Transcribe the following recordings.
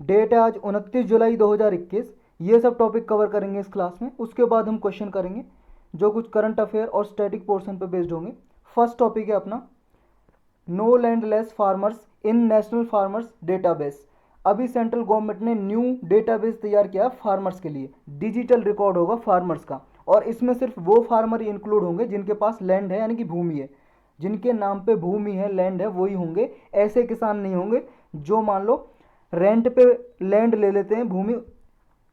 Date है आज 29 जुलाई 2021। ये सब टॉपिक कवर करेंगे इस क्लास में। उसके बाद हम क्वेश्चन करेंगे जो कुछ करंट अफेयर और स्टैटिक पोर्शन पे बेस्ड होंगे। फर्स्ट टॉपिक है अपना no landless farmers in national farmers database. अभी सेंट्रल गवर्नमेंट ने न्यू डेटाबेस तैयार किया फार्मर्स के लिए। डिजिटल रिकॉर्ड होगा फार्मर्स का, और इसमें सिर्फ वो फार्मर इंक्लूड होंगे जिनके पास लैंड है, यानी कि भूमि है, जिनके नाम पे भूमि है, लैंड है, वही होंगे। ऐसे किसान नहीं होंगे जो मान लो रेंट पे लैंड ले लेते हैं, भूमि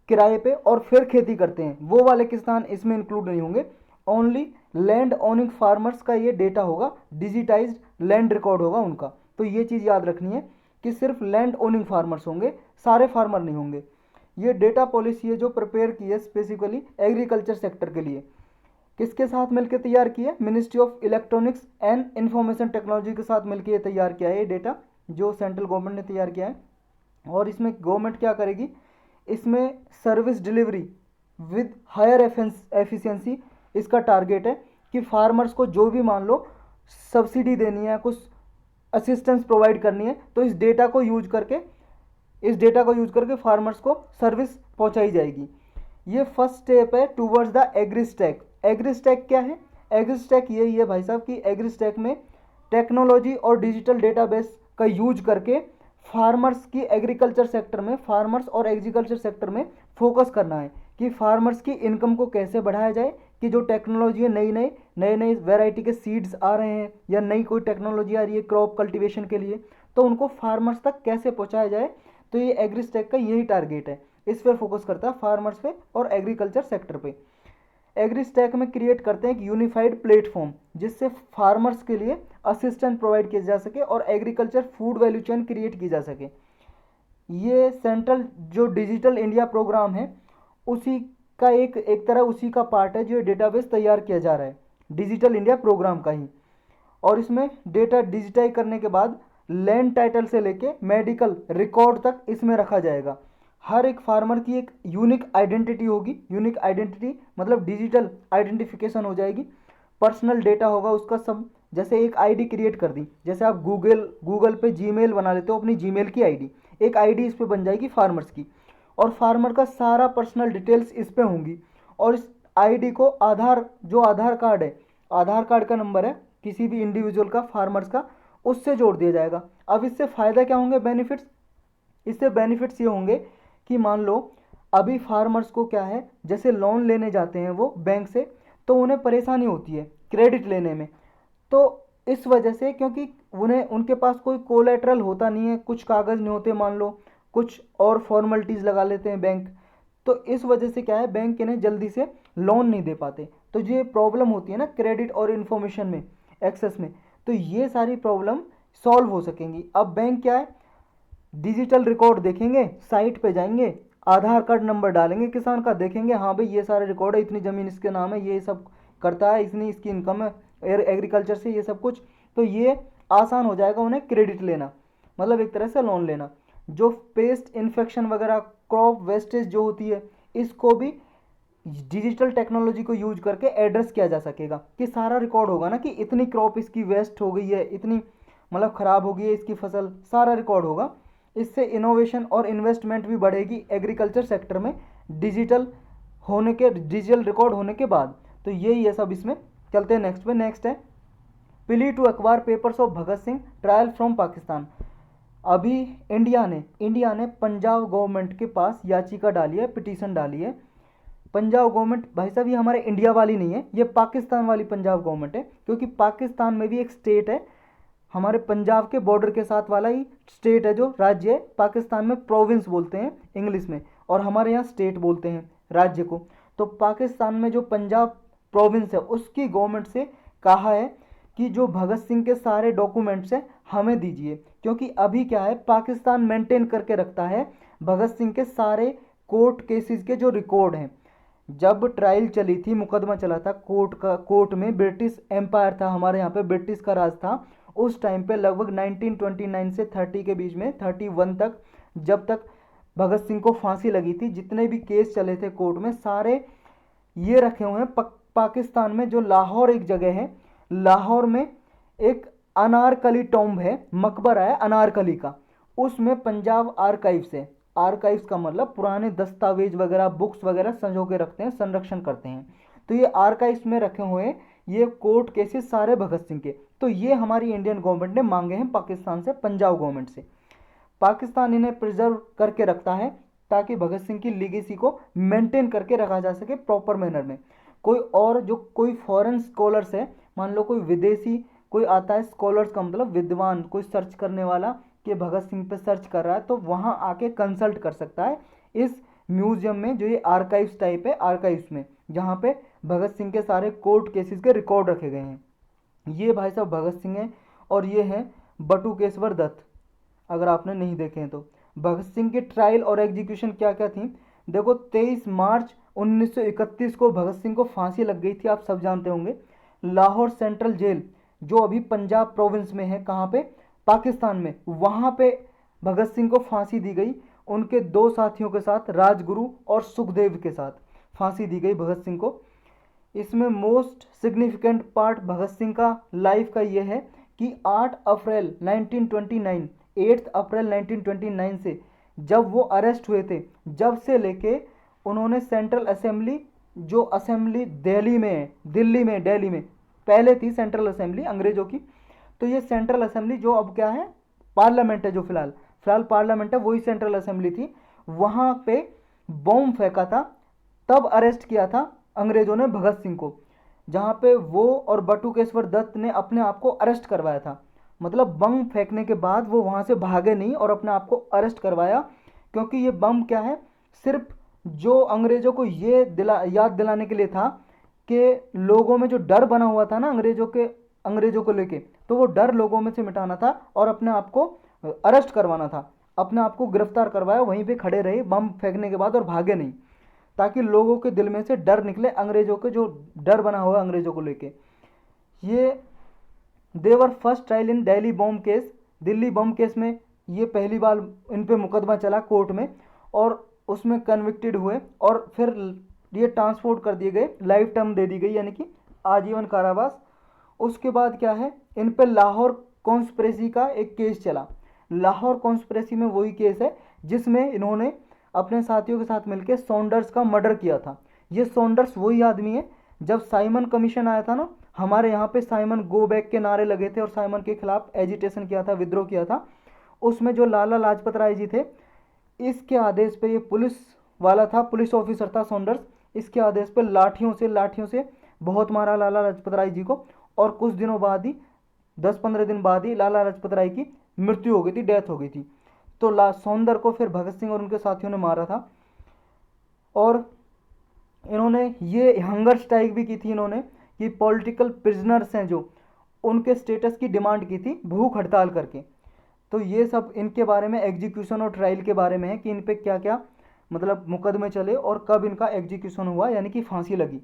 किराए पे, और फिर खेती करते हैं। वो वाले किसान इसमें इंक्लूड नहीं होंगे। ओनली लैंड ओनिंग फार्मर्स का ये डेटा होगा, डिजिटाइज्ड लैंड रिकॉर्ड होगा उनका। तो ये चीज़ याद रखनी है कि सिर्फ लैंड ओनिंग फार्मर्स होंगे, सारे फार्मर नहीं होंगे। ये डेटा पॉलिसी है जो प्रिपेयर की है स्पेसिफिकली एग्रीकल्चर सेक्टर के लिए। किसके साथ मिलकर तैयार किया है? Ministry of electronics and information technology के साथ मिलकर ये तैयार किया है, ये डेटा जो सेंट्रल गवर्नमेंट ने तैयार किया है। और इसमें गवर्नमेंट क्या करेगी? इसमें service delivery with higher efficiency इसका टारगेट है कि फार्मर्स को जो भी मान लो सब्सिडी देनी है, कुछ असिस्टेंस प्रोवाइड करनी है, तो इस डेटा को यूज करके फार्मर्स को सर्विस पहुंचाई जाएगी। ये फर्स्ट स्टेप है टूवर्ड्स द एग्रीस्टैक। एग्रीस्टैक क्या है? एग्रीस्टैक यही है भाई साहब कि एग्रीस्टैक में टेक्नोलॉजी और डिजिटल डेटाबेस का यूज करके फार्मर्स की एग्रीकल्चर सेक्टर में, फार्मर्स और एग्रीकल्चर सेक्टर में फोकस करना है कि फार्मर्स की इनकम को कैसे बढ़ाया जाए, कि जो टेक्नोलॉजी है, नई वैरायटी के सीड्स आ रहे हैं या नई कोई टेक्नोलॉजी आ रही है क्रॉप कल्टीवेशन के लिए, तो उनको फार्मर्स तक कैसे पहुंचाया जाए। तो ये एग्रीस्टैक का यही टारगेट है, इस पर फोकस करता है, फार्मर्स पे और एग्रीकल्चर सेक्टर पे। एग्रीस्टैक में क्रिएट करते हैं एक यूनिफाइड प्लेटफॉर्म जिससे फार्मर्स के लिए असिस्टेंस प्रोवाइड किया जा सके और agriculture food value chain create की जा सके। ये सेंट्रल जो डिजिटल इंडिया प्रोग्राम है उसी का एक तरह उसी का पार्ट है जो डेटाबेस तैयार किया जा रहा है, डिजिटल इंडिया प्रोग्राम का ही। और इसमें डेटा डिजिटाइज करने के बाद लैंड टाइटल से लेके मेडिकल रिकॉर्ड तक इसमें रखा जाएगा। हर एक फार्मर की एक यूनिक आइडेंटिटी होगी। यूनिक आइडेंटिटी मतलब डिजिटल आइडेंटिफिकेशन हो जाएगी, पर्सनल डेटा होगा उसका सब। जैसे एक आईडी क्रिएट कर दी, जैसे आप गूगल पे जीमेल बना लेते हो अपनी जीमेल की आईडी, एक आईडी इस पे बन जाएगी फार्मर्स की, और फार्मर का सारा पर्सनल डिटेल्स इस पे होंगी। और इस आईडी को आधार कार्ड है, आधार कार्ड का नंबर है किसी भी इंडिविजुअल का, फार्मर्स का, उससे जोड़ दिया जाएगा। अब इससे फ़ायदा क्या होंगे? बेनिफिट्स। इससे बेनिफिट्स ये होंगे कि मान लो अभी फार्मर्स को क्या है, जैसे लोन लेने जाते हैं वो बैंक से, तो उन्हें परेशानी होती है क्रेडिट लेने में। तो इस वजह से, क्योंकि उनके पास कोई कोलेटरल होता नहीं है, कुछ कागज़ नहीं होते, मान लो कुछ और फॉर्मेलिटीज़ लगा लेते हैं बैंक, तो इस वजह से क्या है, बैंक इन्हें जल्दी से लोन नहीं दे पाते। तो ये प्रॉब्लम होती है ना क्रेडिट और इन्फॉर्मेशन में, एक्सेस में। तो ये सारी प्रॉब्लम सॉल्व हो सकेंगी। अब बैंक क्या है, डिजिटल रिकॉर्ड देखेंगे, साइट पे जाएंगे, आधार कार्ड नंबर डालेंगे किसान का, देखेंगे हाँ भाई ये सारे रिकॉर्ड है, इतनी ज़मीन इसके नाम है, ये सब करता है, इतनी इसकी इनकम है एग्रीकल्चर से, ये सब कुछ। तो ये आसान हो जाएगा उन्हें क्रेडिट लेना, मतलब एक तरह से लोन लेना। जो पेस्ट इन्फेक्शन वगैरह, क्रॉप वेस्टेज जो होती है, इसको भी डिजिटल टेक्नोलॉजी को यूज करके एड्रेस किया जा सकेगा कि सारा रिकॉर्ड होगा ना कि इतनी क्रॉप इसकी वेस्ट हो गई है, इतनी मतलब ख़राब हो गई है इसकी फसल, सारा रिकॉर्ड होगा। इससे इनोवेशन और इन्वेस्टमेंट भी बढ़ेगी एग्रीकल्चर सेक्टर में डिजिटल रिकॉर्ड होने के बाद। तो यही है सब इसमें। चलते हैं नेक्स्ट पे। नेक्स्ट है plea to acquire papers of Bhagat Singh trial from Pakistan. अभी इंडिया ने पंजाब गवर्नमेंट के पास याचिका डाली है, पिटीशन डाली है। पंजाब गवर्नमेंट भाई साहब ये हमारे इंडिया वाली नहीं है, ये पाकिस्तान वाली पंजाब गवर्नमेंट है, क्योंकि पाकिस्तान में भी एक स्टेट है, हमारे पंजाब के बॉर्डर के साथ वाला ही स्टेट है, जो राज्य है। पाकिस्तान में प्रोविंस बोलते हैं इंग्लिश में, और हमारे यहाँ स्टेट बोलते हैं राज्य को। तो पाकिस्तान में जो पंजाब प्रोविंस है उसकी गवर्नमेंट से कहा है कि जो भगत सिंह के सारे डॉक्यूमेंट्स हैं हमें दीजिए, क्योंकि अभी क्या है, पाकिस्तान मेंटेन करके रखता है भगत सिंह के सारे कोर्ट केसेस के जो रिकॉर्ड हैं। जब ट्रायल चली थी, मुकदमा चला था कोर्ट में, ब्रिटिश एम्पायर था हमारे यहाँ पे, ब्रिटिश का राज था उस टाइम पे, लगभग 1929 से 30 के बीच में, 31 तक, जब तक भगत सिंह को फांसी लगी थी। जितने भी केस चले थे कोर्ट में सारे ये रखे हुए हैं पाकिस्तान में। जो लाहौर एक जगह है, लाहौर में एक अनारकली टॉम्ब है, मकबरा है अनारकली का, उसमें पंजाब आर्काइव्स है। आर्काइव्स का मतलब पुराने दस्तावेज वगैरह, बुक्स वगैरह संजो के रखते हैं, संरक्षण करते हैं। तो ये आर्काइव्स में रखे हुए ये कोर्ट केसेस सारे भगत सिंह के, तो ये हमारी इंडियन गवर्नमेंट ने मांगे हैं पाकिस्तान से, पंजाब गवर्नमेंट से। पाकिस्तान इन्हें प्रिजर्व करके रखता है ताकि भगत सिंह की लीगेसी को मेंटेन करके रखा जा सके प्रॉपर मैनर में। कोई और जो कोई फॉरेन स्कॉलर्स है, मान लो कोई विदेशी कोई आता है, स्कॉलर्स का मतलब विद्वान, कोई सर्च करने वाला कि भगत सिंह पे सर्च कर रहा है, तो वहाँ आके कंसल्ट कर सकता है इस म्यूजियम में, जो ये आर्काइव्स टाइप है, आर्काइव्स में, जहाँ पे भगत सिंह के सारे कोर्ट केसेस के रिकॉर्ड रखे गए हैं। ये भाई साहब भगत सिंह हैं, और ये हैं बटुकेश्वर दत्त, अगर आपने नहीं देखे हैं तो। भगत सिंह की ट्रायल और एग्जीक्यूशन क्या क्या थी, देखो 23 मार्च 1931 को भगत सिंह को फांसी लग गई थी, आप सब जानते होंगे। लाहौर सेंट्रल जेल, जो अभी पंजाब प्रोविंस में है, कहाँ पे, पाकिस्तान में, वहाँ पे भगत सिंह को फांसी दी गई। उनके दो साथियों के साथ, राजगुरु और सुखदेव के साथ फांसी दी गई भगत सिंह को। इसमें most significant part Bhagat Singh का लाइफ का ये है कि 8 अप्रैल 1929, 8 अप्रैल 1929 से जब वो अरेस्ट हुए थे, जब से लेके उन्होंने सेंट्रल असेंबली, जो असेंबली दिल्ली में है, दिल्ली में, दिल्ली में पहले थी सेंट्रल असेंबली अंग्रेजों की, तो ये सेंट्रल असेंबली जो अब क्या है, पार्लियामेंट है, जो फिलहाल पार्लियामेंट है, वही सेंट्रल असेंबली थी, वहाँ पे बॉम्ब फेंका था, तब अरेस्ट किया था अंग्रेजों ने भगत सिंह को, जहाँ पे वो और बटुकेश्वर दत्त ने अपने आप को अरेस्ट करवाया था। मतलब बम फेंकने के बाद वो वहाँ से भागे नहीं और अपने आप को अरेस्ट करवाया, क्योंकि ये बम क्या है, सिर्फ जो अंग्रेजों को ये याद दिलाने के लिए था कि लोगों में जो डर बना हुआ था ना अंग्रेजों को लेके, तो वो डर लोगों में से मिटाना था और अपने आप को अरेस्ट करवाना था, अपने आप को गिरफ्तार करवाया, वहीं पे खड़े रहे बम फेंकने के बाद और भागे नहीं, ताकि लोगों के दिल में से डर निकले, अंग्रेजों के जो डर बना हुआ अंग्रेजों को लेके। ये their first trial in Delhi bomb case, Delhi bomb case में ये पहली बार इन पे मुकदमा चला कोर्ट में, और उसमें कन्विक्टेड हुए, और फिर ये ट्रांसपोर्ट कर दिए गए, लाइफ टर्म दे दी गई, यानी कि आजीवन कारावास। उसके बाद क्या है, इन पे लाहौर कॉन्स्पिरेसी का एक केस चला। लाहौर कॉन्स्पिरेसी में वही केस है जिसमें इन्होंने अपने साथियों के साथ मिलकर सॉन्डर्स का मर्डर किया था। ये सॉन्डर्स वही आदमी है, जब साइमन कमीशन आया था ना हमारे यहाँ पे, साइमन गो बैक के नारे लगे थे और साइमन के खिलाफ एजिटेशन किया था, विद्रोह किया था, उसमें जो लाला लाजपत राय जी थे, इसके आदेश पे ये पुलिस वाला था, पुलिस ऑफिसर था सॉन्डर्स, इसके आदेश पे लाठियों से बहुत मारा लाला लाजपत राय जी को, और कुछ दिनों बाद ही, 10-15 दिन बाद ही लाला लाजपत राय की मृत्यु हो गई थी, डेथ हो गई थी। तो सौंदर को फिर भगत सिंह और उनके साथियों ने मारा था, और इन्होंने ये हंगर स्ट्राइक भी की थी इन्होंने, कि पॉलिटिकल प्रिजनर्स हैं जो, उनके स्टेटस की डिमांड की थी भूख हड़ताल करके। तो ये सब इनके बारे में, एग्जीक्यूशन और ट्रायल के बारे में है कि इन पे क्या क्या मतलब मुकदमे चले और कब इनका एग्जीक्यूशन हुआ, यानी कि फांसी लगी।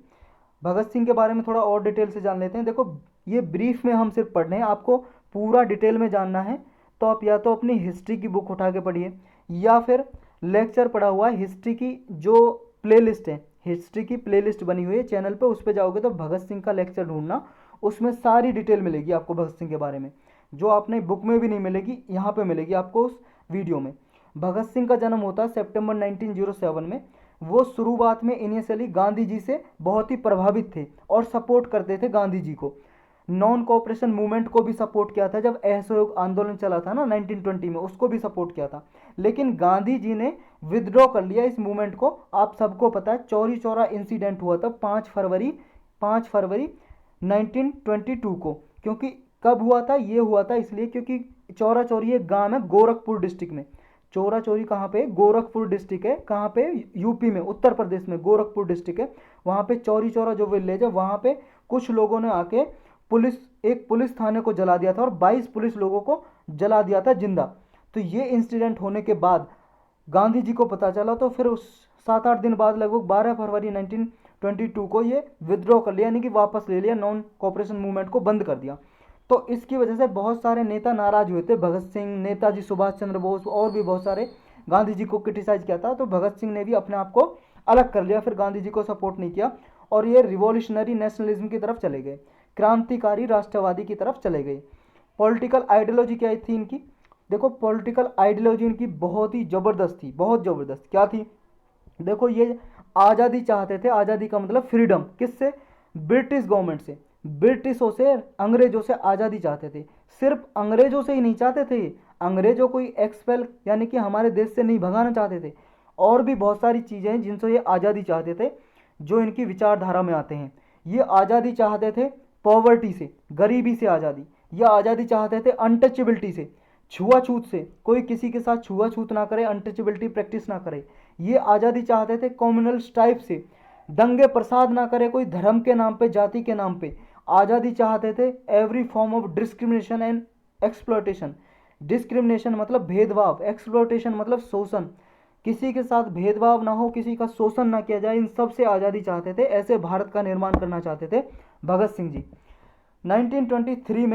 भगत सिंह के बारे में थोड़ा और डिटेल से जान लेते हैं। देखो ये ब्रीफ में हम सिर्फ पढ़ रहे हैं, आपको पूरा डिटेल में जानना है तो आप या तो अपनी हिस्ट्री की बुक उठा के पढ़िए, या फिर लेक्चर पढ़ा हुआ है हिस्ट्री की, जो प्लेलिस्ट है, हिस्ट्री की प्लेलिस्ट बनी हुई है चैनल पे, उस पर जाओगे तो भगत सिंह का लेक्चर ढूंढना, उसमें सारी डिटेल मिलेगी आपको भगत सिंह के बारे में, जो आपने बुक में भी नहीं मिलेगी, यहाँ पे मिलेगी आपको उस वीडियो में। भगत सिंह का जन्म होता है सितंबर 1907 में। वो शुरुआत में इनिशियली गांधी जी से बहुत ही प्रभावित थे और सपोर्ट करते थे गांधी जी को। नॉन कोऑपरेशन मूवमेंट को भी सपोर्ट किया था, जब असहयोग आंदोलन चला था ना 1920 में, उसको भी सपोर्ट किया था। लेकिन गांधी जी ने विदड्रॉ कर लिया इस मूवमेंट को। आप सबको पता है चौरी चौरा इंसिडेंट हुआ था 5 फरवरी 1922 को। क्योंकि कब हुआ था, ये हुआ था इसलिए क्योंकि चौरा चौरी एक गांव है गोरखपुर डिस्ट्रिक्ट में। चौरा चौरी कहाँ पे, गोरखपुर डिस्ट्रिक्ट है, कहाँ पे, यूपी में, उत्तर प्रदेश में गोरखपुर डिस्ट्रिक्ट है। वहाँ पे चौरी चौरा जो विलेज है, वहाँ पे कुछ लोगों ने आके एक पुलिस थाने को जला दिया था और 22 पुलिस लोगों को जला दिया था जिंदा। तो ये इंसिडेंट होने के बाद गांधी जी को पता चला, तो फिर उस 7-8 दिन बाद लगभग 12 फरवरी 1922 को ये विद्रोह कर लिया, यानी कि वापस ले लिया, नॉन कोऑपरेशन मूवमेंट को बंद कर दिया। तो इसकी वजह से बहुत सारे नेता नाराज हुए थे, भगत सिंह, नेताजी सुभाष चंद्र बोस और भी बहुत सारे गांधी जी को क्रिटिसाइज किया था। तो भगत सिंह ने भी अपने आप को अलग कर लिया, फिर गांधी जी को सपोर्ट नहीं किया और ये रिवॉल्यूशनरी नेशनलिज्म की तरफ चले गए, क्रांतिकारी राष्ट्रवादी की तरफ चले गए। पॉलिटिकल आइडियोलॉजी क्या थी इनकी, देखो पॉलिटिकल आइडियोलॉजी इनकी बहुत ही ज़बरदस्त थी, बहुत ज़बरदस्त। क्या थी? देखो ये आज़ादी चाहते थे। आज़ादी का मतलब फ्रीडम। किससे? ब्रिटिश गवर्नमेंट से, ब्रिटिशों से, अंग्रेजों से आज़ादी चाहते थे। सिर्फ अंग्रेजों से ही नहीं चाहते थे, अंग्रेजों को ही एक्सपेल यानी कि हमारे देश से नहीं भगाना चाहते थे। और भी बहुत सारी चीज़ें हैं जिनसे ये आज़ादी चाहते थे, जो इनकी विचारधारा में आते हैं। ये आज़ादी चाहते थे पॉवर्टी से, गरीबी से आज़ादी। ये आज़ादी चाहते थे अनटचेबिलिटी से, छुआछूत से, कोई किसी के साथ छुआछूत ना करे, अनटचेबिलिटी प्रैक्टिस ना करे। ये आज़ादी चाहते थे कम्युनल टाइप से, दंगे प्रसाद ना करे कोई धर्म के नाम पे, जाति के नाम पे। आज़ादी चाहते थे every form of discrimination and exploitation. Discrimination मतलब भेदभाव, एक्सप्लॉयटेशन मतलब शोषण, किसी के साथ भेदभाव ना हो, किसी का शोषण ना किया जाए, इन सब से आज़ादी चाहते थे। ऐसे भारत का निर्माण करना चाहते थे भगत सिंह जी। 1923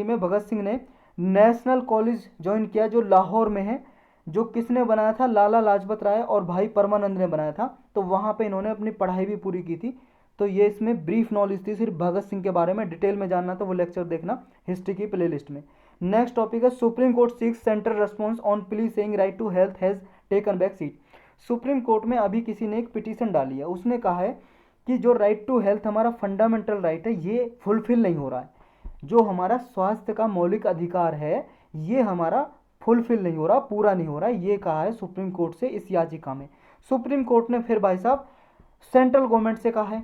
में भगत सिंह ने नेशनल कॉलेज ज्वाइन किया, जो लाहौर में है, जो किसने बनाया था? लाला लाजपत राय और भाई परमानंद ने बनाया था। तो वहाँ पे इन्होंने अपनी पढ़ाई भी पूरी की थी। तो ये इसमें ब्रीफ नॉलेज थी, सिर्फ भगत सिंह के बारे में। डिटेल में जानना तो वो लेक्चर देखना हिस्ट्री की प्लेलिस्ट में। नेक्स्ट टॉपिक है supreme court seeks central response on plea saying right to health has taken back seat. Supreme court में अभी किसी ने एक पिटीशन डाली है, उसने कहा है कि जो राइट टू हेल्थ हमारा फंडामेंटल राइट है, ये फुलफिल नहीं हो रहा है। जो हमारा स्वास्थ्य का मौलिक अधिकार है, ये हमारा फुलफिल नहीं हो रहा, पूरा नहीं हो रहा है। ये कहा है सुप्रीम कोर्ट से इस याचिका में। सुप्रीम कोर्ट ने फिर भाई साहब सेंट्रल गवर्नमेंट से कहा है,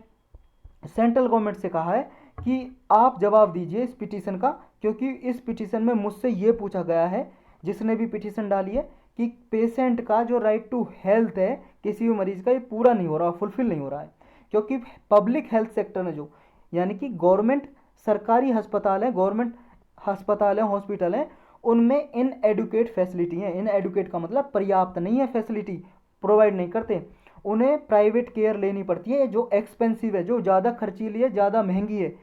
सेंट्रल गवर्नमेंट से कहा है कि आप जवाब दीजिए इस पिटीशन का, क्योंकि इस पिटीशन में मुझसे ये पूछा गया है, जिसने भी पिटीशन डाली है, कि पेशेंट का जो राइट टू हेल्थ है किसी भी मरीज का, ये पूरा नहीं हो रहा, फुलफिल नहीं हो रहा है। क्योंकि पब्लिक हेल्थ सेक्टर में जो यानी कि गवर्नमेंट सरकारी अस्पताल है, गवर्नमेंट अस्पताल है, हॉस्पिटल है, उनमें इन एडुकेट फैसिलिटी है। इन एडुकेट का मतलब पर्याप्त नहीं है, फैसिलिटी प्रोवाइड नहीं करते। उन्हें प्राइवेट केयर लेनी पड़ती है, जो एक्सपेंसिव है, जो ज़्यादा खर्चीली है, ज़्यादा महंगी है।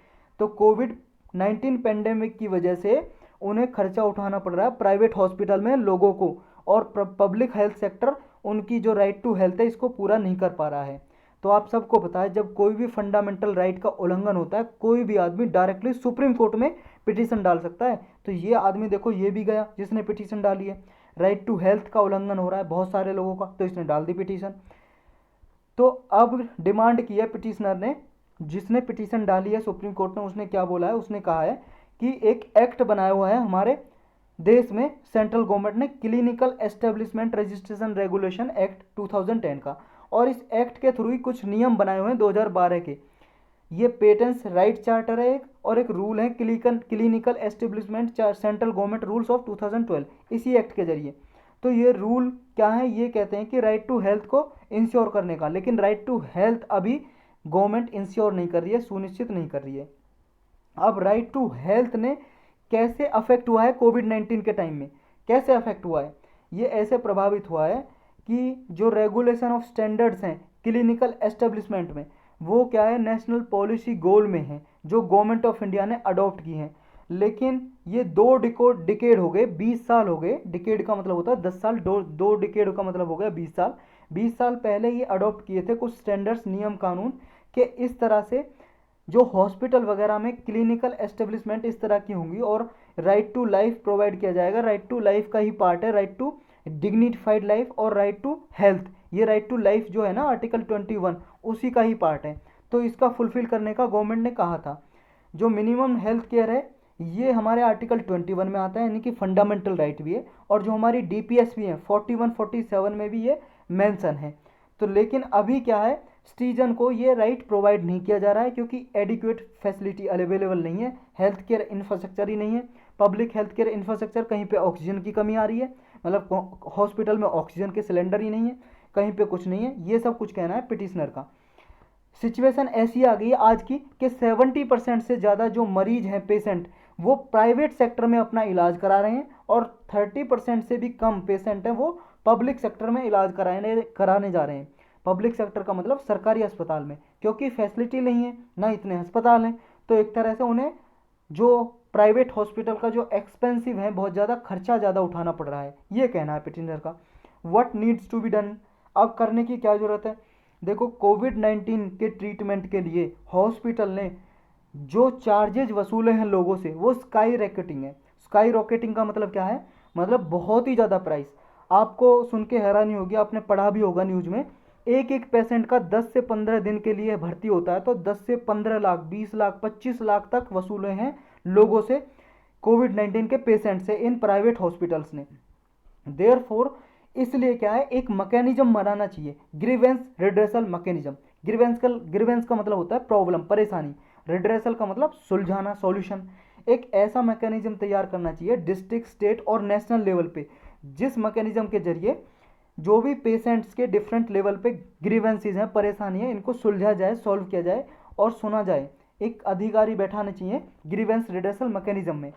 तो कोविड-19 पेंडेमिक की वजह से उन्हें खर्चा उठाना पड़ रहा है प्राइवेट हॉस्पिटल में लोगों को, और पब्लिक हेल्थ सेक्टर उनकी जो राइट टू हेल्थ है इसको पूरा नहीं कर पा रहा है। तो आप सबको पता है, जब कोई भी फंडामेंटल राइट का उल्लंघन होता है, कोई भी आदमी डायरेक्टली सुप्रीम कोर्ट में पिटीशन डाल सकता है। तो ये आदमी देखो, ये भी गया जिसने पिटीशन डाली है, राइट टू हेल्थ का उल्लंघन हो रहा है बहुत सारे लोगों का, तो इसने डाल दी पिटीशन। तो अब डिमांड की है पिटीशनर ने, जिसने पिटीशन डाली है सुप्रीम कोर्ट में, उसने क्या बोला है? उसने कहा है कि एक एक्ट बनाया हुआ है हमारे देश में सेंट्रल गवर्नमेंट ने, clinical establishment registration regulation act 2010 का, और इस एक्ट के थ्रू ही कुछ नियम बनाए हुए हैं 2012 के। ये पेटेंट्स राइट चार्टर है एक, और एक रूल है clinical establishment central government rules of 2012, इसी एक्ट के जरिए। तो ये रूल क्या है? ये कहते हैं कि राइट टू हेल्थ को इंश्योर करने का, लेकिन राइट टू हेल्थ अभी गवर्नमेंट इंश्योर नहीं कर रही है, सुनिश्चित नहीं कर रही है। अब राइट टू हेल्थ ने कैसे अफेक्ट हुआ है कोविड-19 के टाइम में? कैसे अफेक्ट हुआ है? ये ऐसे प्रभावित हुआ है कि जो रेगुलेशन ऑफ स्टैंडर्ड्स हैं क्लिनिकल एस्टेब्लिशमेंट में, वो क्या है? नेशनल पॉलिसी गोल में है, जो गवर्नमेंट ऑफ इंडिया ने अडॉप्ट की हैं। लेकिन ये डिकेड हो गए, 20 साल हो गए। डिकेड का मतलब होता है 10 साल, दो डिकेड का मतलब हो गया 20 साल। 20 साल पहले ये अडॉप्ट किए थे कुछ स्टैंडर्ड्स, नियम कानून, कि इस तरह से जो हॉस्पिटल वगैरह में क्लिनिकल एस्टेब्लिशमेंट इस तरह की होंगी, और राइट टू लाइफ प्रोवाइड किया जाएगा। राइट टू लाइफ का ही पार्ट है राइट टू डिग्निफाइड लाइफ और राइट टू हेल्थ। ये राइट टू लाइफ जो है ना, आर्टिकल 21, उसी का ही पार्ट है। तो इसका फुलफिल करने का गवर्नमेंट ने कहा था। जो मिनिमम हेल्थ केयर है, ये हमारे आर्टिकल 21 में आता है, यानी कि फंडामेंटल राइट भी है। और जो हमारी डीपीएस भी है 41, 47 में भी ये मेंशन है। तो लेकिन अभी क्या है, सिटीजन को ये राइट प्रोवाइड नहीं किया जा रहा है, क्योंकि एडिक्वेट फैसिलिटी अवेलेबल नहीं है, हेल्थ केयर इंफ्रास्ट्रक्चर ही नहीं है। पब्लिक हेल्थ केयर इंफ्रास्ट्रक्चर, कहीं पे ऑक्सीजन की कमी आ रही है, मतलब हॉस्पिटल में ऑक्सीजन के सिलेंडर ही नहीं है, कहीं पे कुछ नहीं है। ये सब कुछ कहना है पिटिशनर का। सिचुएशन ऐसी आ गई है आज की कि 70% से ज़्यादा जो मरीज हैं, पेशेंट, वो प्राइवेट सेक्टर में अपना इलाज करा रहे हैं, और 30% से भी कम पेशेंट हैं वो पब्लिक सेक्टर में इलाज कराने जा रहे हैं। पब्लिक सेक्टर का मतलब सरकारी अस्पताल में, क्योंकि फैसिलिटी नहीं है, ना इतने अस्पताल हैं। तो एक तरह से उन्हें जो प्राइवेट हॉस्पिटल का जो एक्सपेंसिव है, बहुत ज़्यादा खर्चा ज़्यादा उठाना पड़ रहा है, ये कहना है पिटिशनर का। What needs to be done? अब करने की क्या ज़रूरत है? देखो, कोविड-19 के ट्रीटमेंट के लिए हॉस्पिटल ने जो चार्जेज वसूले हैं लोगों से, वो स्काई रैकेटिंग है। स्काई रॉकेटिंग का मतलब क्या है, मतलब बहुत ही ज़्यादा प्राइस। आपको सुन के हैरानी होगी, आपने पढ़ा भी होगा न्यूज़ में, एक एक पेशेंट का 10 से 15 दिन के लिए भर्ती होता है तो 10 से 15 लाख, 20 लाख, 25 लाख तक वसूले हैं लोगों से, कोविड-19 के पेशेंट से इन प्राइवेट हॉस्पिटल्स ने। देयरफॉर इसलिए क्या है, एक मैकेनिज्म बनाना चाहिए, ग्रीवेंस रिड्रेसल मैकेनिज्म। ग्रीवेंस का मतलब होता है प्रॉब्लम, परेशानी। रिड्रेसल का मतलब सुलझाना, सॉल्यूशन। एक ऐसा मैकेनिज्म तैयार करना चाहिए डिस्ट्रिक्ट, स्टेट और नेशनल लेवल पे, जिस मैकेनिज्म के जरिए जो भी पेशेंट्स के डिफरेंट लेवल पे ग्रीवेंसीज हैं, परेशानी है, इनको सुलझा जाए, सॉल्व किया जाए और सुना जाए। एक अधिकारी बैठाना चाहिए ग्रीवेंस रिड्रेसल मैकेनिज्म में।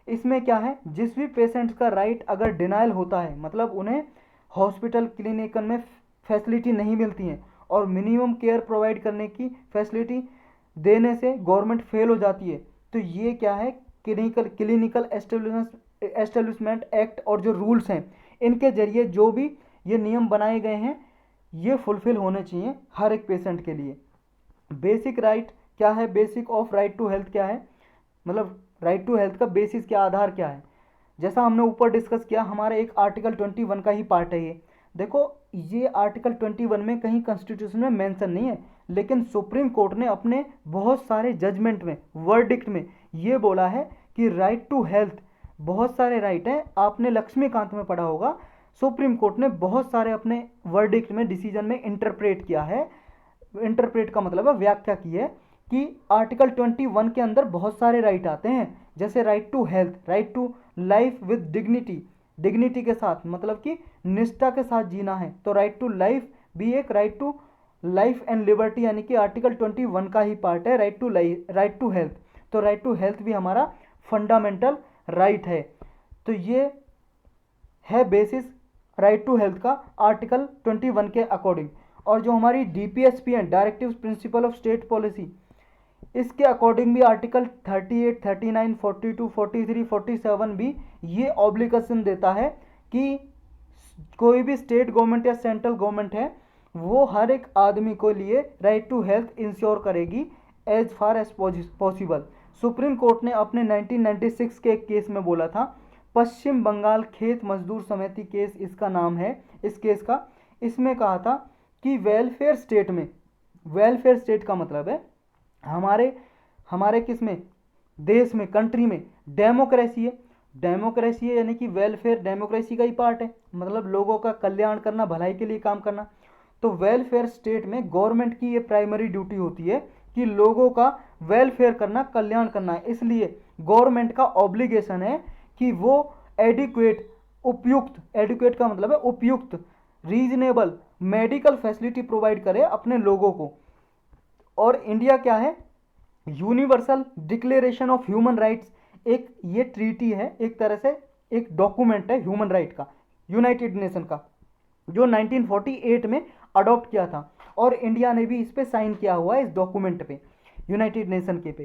इसमें क्या है, जिस भी पेशेंट्स का राइट अगर डिनाइल होता है, मतलब उन्हें हॉस्पिटल क्लिनिकल में फैसिलिटी नहीं मिलती हैं और मिनिमम केयर प्रोवाइड करने की फैसिलिटी देने से गवर्नमेंट फेल हो जाती है, तो ये क्या है, क्लिनिकल एस्टेब्लिशमेंट एक्ट और जो रूल्स हैं इनके जरिए जो भी ये नियम बनाए गए हैं ये फुलफिल होने चाहिए हर एक पेशेंट के लिए। बेसिक राइट क्या है, basic of right to health क्या है, मतलब राइट टू हेल्थ का बेसिस क्या, आधार क्या है। जैसा हमने ऊपर डिस्कस किया, हमारा एक आर्टिकल 21 का ही पार्ट है ये। देखो ये आर्टिकल 21 में कहीं कॉन्स्टिट्यूशन में मेंशन नहीं है, लेकिन सुप्रीम कोर्ट ने अपने बहुत सारे जजमेंट में, वर्डिक्ट में ये बोला है कि राइट टू हेल्थ, बहुत सारे राइट हैं। आपने लक्ष्मीकांत में पढ़ा होगा, सुप्रीम कोर्ट ने बहुत सारे अपने वर्डिक्ट में, डिसीजन में इंटरप्रेट किया है। इंटरप्रेट का मतलब है व्याख्या की है कि आर्टिकल 21 के अंदर बहुत सारे राइट आते हैं, जैसे right to health, right to life with dignity, dignity के साथ मतलब कि निष्ठा के साथ जीना है, तो राइट टू लाइफ भी एक right to life and liberty यानी कि आर्टिकल 21 का ही पार्ट है, राइट टू हेल्थ। तो राइट टू हेल्थ भी हमारा फंडामेंटल राइट है। तो ये है बेसिस राइट टू हेल्थ का आर्टिकल 21 के अकॉर्डिंग। और जो हमारी डीपीएसपी है, directive principle of state policy, इसके अकॉर्डिंग भी आर्टिकल 38, 39, 42, 43, 47 भी ये ऑब्लिगेशन देता है कि कोई भी स्टेट गवर्नमेंट या सेंट्रल गवर्नमेंट है वो हर एक आदमी को लिए राइट टू हेल्थ इंश्योर करेगी as far as possible. Supreme court ने अपने 1996 के एक केस में बोला था, पश्चिम बंगाल खेत मजदूर समिति केस इसका नाम है, इस केस का, इसमें कहा था कि वेलफेयर स्टेट में, वेलफेयर स्टेट का मतलब है हमारे हमारे किस में, देश में, कंट्री में डेमोक्रेसी है। डेमोक्रेसी है यानी कि वेलफेयर डेमोक्रेसी का ही पार्ट है, मतलब लोगों का कल्याण करना, भलाई के लिए काम करना। तो वेलफेयर स्टेट में गवर्नमेंट की ये प्राइमरी ड्यूटी होती है कि लोगों का वेलफेयर करना, कल्याण करना है। इसलिए गवर्नमेंट का ऑब्लिगेशन है कि वो एडिक्वेट, उपयुक्त, एडिक्वेट का मतलब है उपयुक्त, रीजनेबल मेडिकल फैसिलिटी प्रोवाइड करे अपने लोगों को। और इंडिया क्या है, universal declaration of human rights, एक ये ट्रीटी है, एक तरह से एक डॉक्यूमेंट है ह्यूमन राइट का, यूनाइटेड नेशन का, जो 1948 में अडॉप्ट किया था। और इंडिया ने भी इस पे साइन किया हुआ है, इस डॉक्यूमेंट पे, यूनाइटेड नेशन के पे,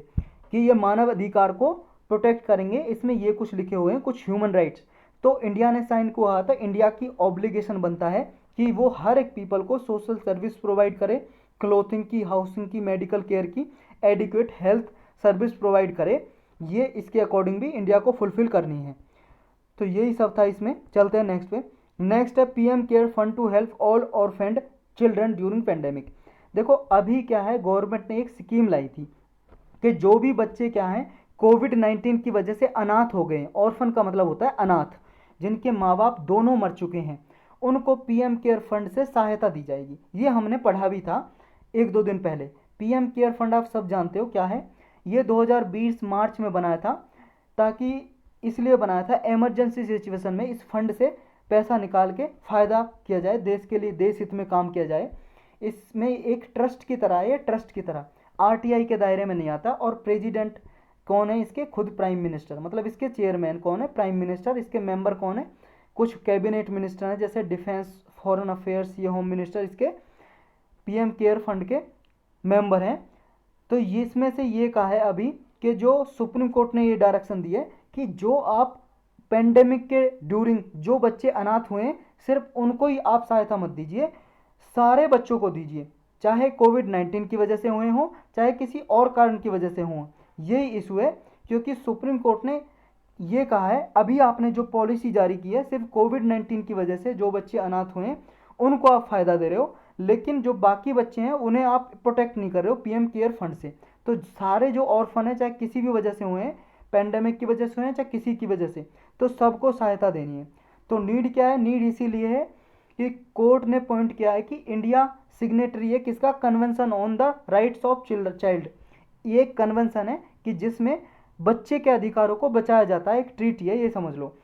कि ये मानव अधिकार को प्रोटेक्ट करेंगे। इसमें ये कुछ लिखे हुए हैं, कुछ ह्यूमन राइट्स। तो इंडिया ने साइन किया था, इंडिया की ऑब्लिगेशन बनता है कि वो हर एक पीपल को सोशल सर्विस प्रोवाइड करे, क्लोथिंग की, हाउसिंग की, मेडिकल केयर की, एडिक्वेट हेल्थ सर्विस प्रोवाइड करे। ये इसके अकॉर्डिंग भी इंडिया को फुलफिल करनी है। तो यही सब था इसमें। चलते हैं नेक्स्ट पे। नेक्स्ट है PM care fund to help all orphaned children during pandemic. देखो अभी क्या है, गवर्नमेंट ने एक स्कीम लाई थी कि जो भी बच्चे क्या हैं कोविड-19 की वजह से अनाथ हो गए, ऑर्फन का मतलब होता है अनाथ, जिनके माँ बाप दोनों मर चुके हैं, उनको पीएम केयर फंड से सहायता दी जाएगी। ये हमने पढ़ा भी था एक दो दिन पहले। पीएम केयर फंड आप सब जानते हो क्या है, ये 2020 मार्च में बनाया था, ताकि इसलिए बनाया था इमरजेंसी सिचुएशन में इस फंड से पैसा निकाल के फ़ायदा किया जाए, देश के लिए, देश हित में काम किया जाए। इसमें एक ट्रस्ट की तरह है, ट्रस्ट की तरह, आरटीआई के दायरे में नहीं आता। और प्रेसिडेंट कौन है इसके, खुद प्राइम मिनिस्टर, मतलब इसके चेयरमैन कौन है, प्राइम मिनिस्टर। इसके मेंबर कौन है, कुछ कैबिनेट मिनिस्टर हैं जैसे डिफेंस, फॉरेन अफेयर्स, ये होम मिनिस्टर इसके पीएम केयर फंड के मेंबर हैं। तो ये इसमें से ये कहा है अभी कि जो सुप्रीम कोर्ट ने ये डायरेक्शन दी है कि जो आप पेंडेमिक के ड्यूरिंग जो बच्चे अनाथ हुए हैं सिर्फ उनको ही आप सहायता मत दीजिए, सारे बच्चों को दीजिए, चाहे कोविड-19 की वजह से हुए हों, चाहे किसी और कारण की वजह से हों। यही इशू है, क्योंकि सुप्रीम कोर्ट ने ये कहा है अभी आपने जो पॉलिसी जारी की है सिर्फ कोविड-19 की वजह से जो बच्चे अनाथ हुए हैं उनको आप फ़ायदा दे रहे हो, लेकिन जो बाकी बच्चे हैं उन्हें आप प्रोटेक्ट नहीं कर रहे हो पीएम केयर फंड से। तो सारे जो ऑर्फन है, चाहे किसी भी वजह से हुए हैं, पैंडेमिक की वजह से हुए हैं चाहे किसी की वजह से, तो सबको सहायता देनी है। तो नीड क्या है? नीड इसीलिए है कि कोर्ट ने पॉइंट किया है कि इंडिया सिग्नेटरी है किसका? Convention on the rights of child. ये एक कन्वेंशन है कि जिसमें बच्चे के अधिकारों को बचाया जाता है, एक ट्रीटी है, ये समझ लो।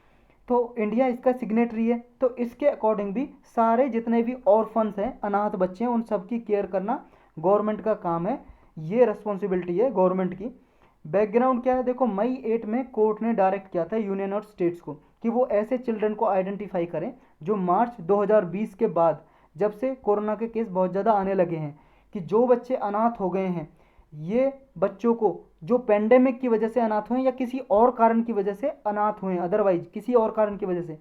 तो इंडिया इसका सिग्नेटरी है, तो इसके अकॉर्डिंग भी सारे जितने भी ऑर्फन्स हैं, अनाथ बच्चे हैं, उन सबकी केयर करना गवर्नमेंट का काम है, ये रिस्पॉन्सिबिलिटी है गवर्नमेंट की। बैकग्राउंड क्या है? देखो, मई 8 में कोर्ट ने डायरेक्ट किया था यूनियन और स्टेट्स को कि वो ऐसे चिल्ड्रन को आइडेंटिफाई करें जो मार्च 2020 के बाद, जब से कोरोना के केस बहुत ज़्यादा आने लगे हैं, कि जो बच्चे अनाथ हो गए हैं, ये बच्चों को जो पेंडेमिक की वजह से अनाथ हुए या किसी और कारण की वजह से अनाथ हुए, अदरवाइज किसी और कारण की वजह से,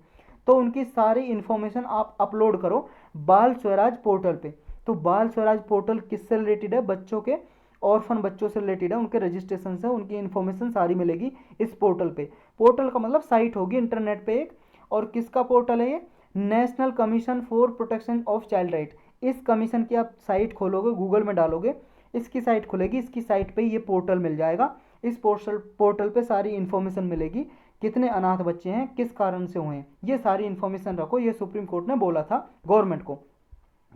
तो उनकी सारी इन्फॉर्मेशन आप अपलोड करो बाल स्वराज पोर्टल पे। तो बाल स्वराज पोर्टल किससे रिलेटेड है? बच्चों के, ऑर्फन बच्चों से रिलेटेड है, उनके रजिस्ट्रेशन से उनकी इन्फॉर्मेशन सारी मिलेगी इस पोर्टल पे। पोर्टल का मतलब साइट होगी इंटरनेट पे एक। और किसका पोर्टल है ये? National commission for protection of child right. इस कमीशन की आप साइट खोलोगे, गूगल में डालोगे, इसकी साइट खुलेगी, इसकी साइट पे ये पोर्टल मिल जाएगा। इस पोर्टल पे सारी इन्फॉर्मेशन मिलेगी, कितने अनाथ बच्चे हैं, किस कारण से हुए हैं, ये सारी इन्फॉर्मेशन रखो। ये सुप्रीम कोर्ट ने बोला था गवर्नमेंट को,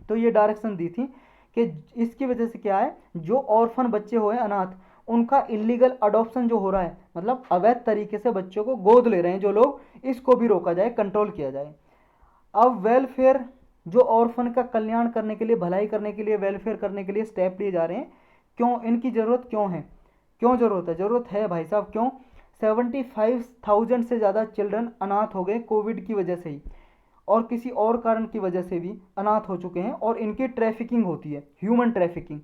तो ये डायरेक्शन दी थी कि इसकी वजह से क्या है, जो ऑर्फन बच्चे हुए अनाथ, उनका इलीगल अडॉप्शन जो हो रहा है, मतलब अवैध तरीके से बच्चों को गोद ले रहे हैं जो लोग, इसको भी रोका जाए, कंट्रोल किया जाए। अब वेलफेयर, जो ऑर्फन का कल्याण करने के लिए, भलाई करने के लिए, वेलफेयर करने के लिए स्टेप लिए जा रहे हैं। क्यों? इनकी ज़रूरत क्यों है? क्यों ज़रूरत है? ज़रूरत है भाई साहब, क्यों? 75,000 से ज़्यादा चिल्ड्रन अनाथ हो गए कोविड की वजह से ही, और किसी और कारण की वजह से भी अनाथ हो चुके हैं, और इनकी ट्रैफिकिंग होती है, ह्यूमन ट्रैफिकिंग।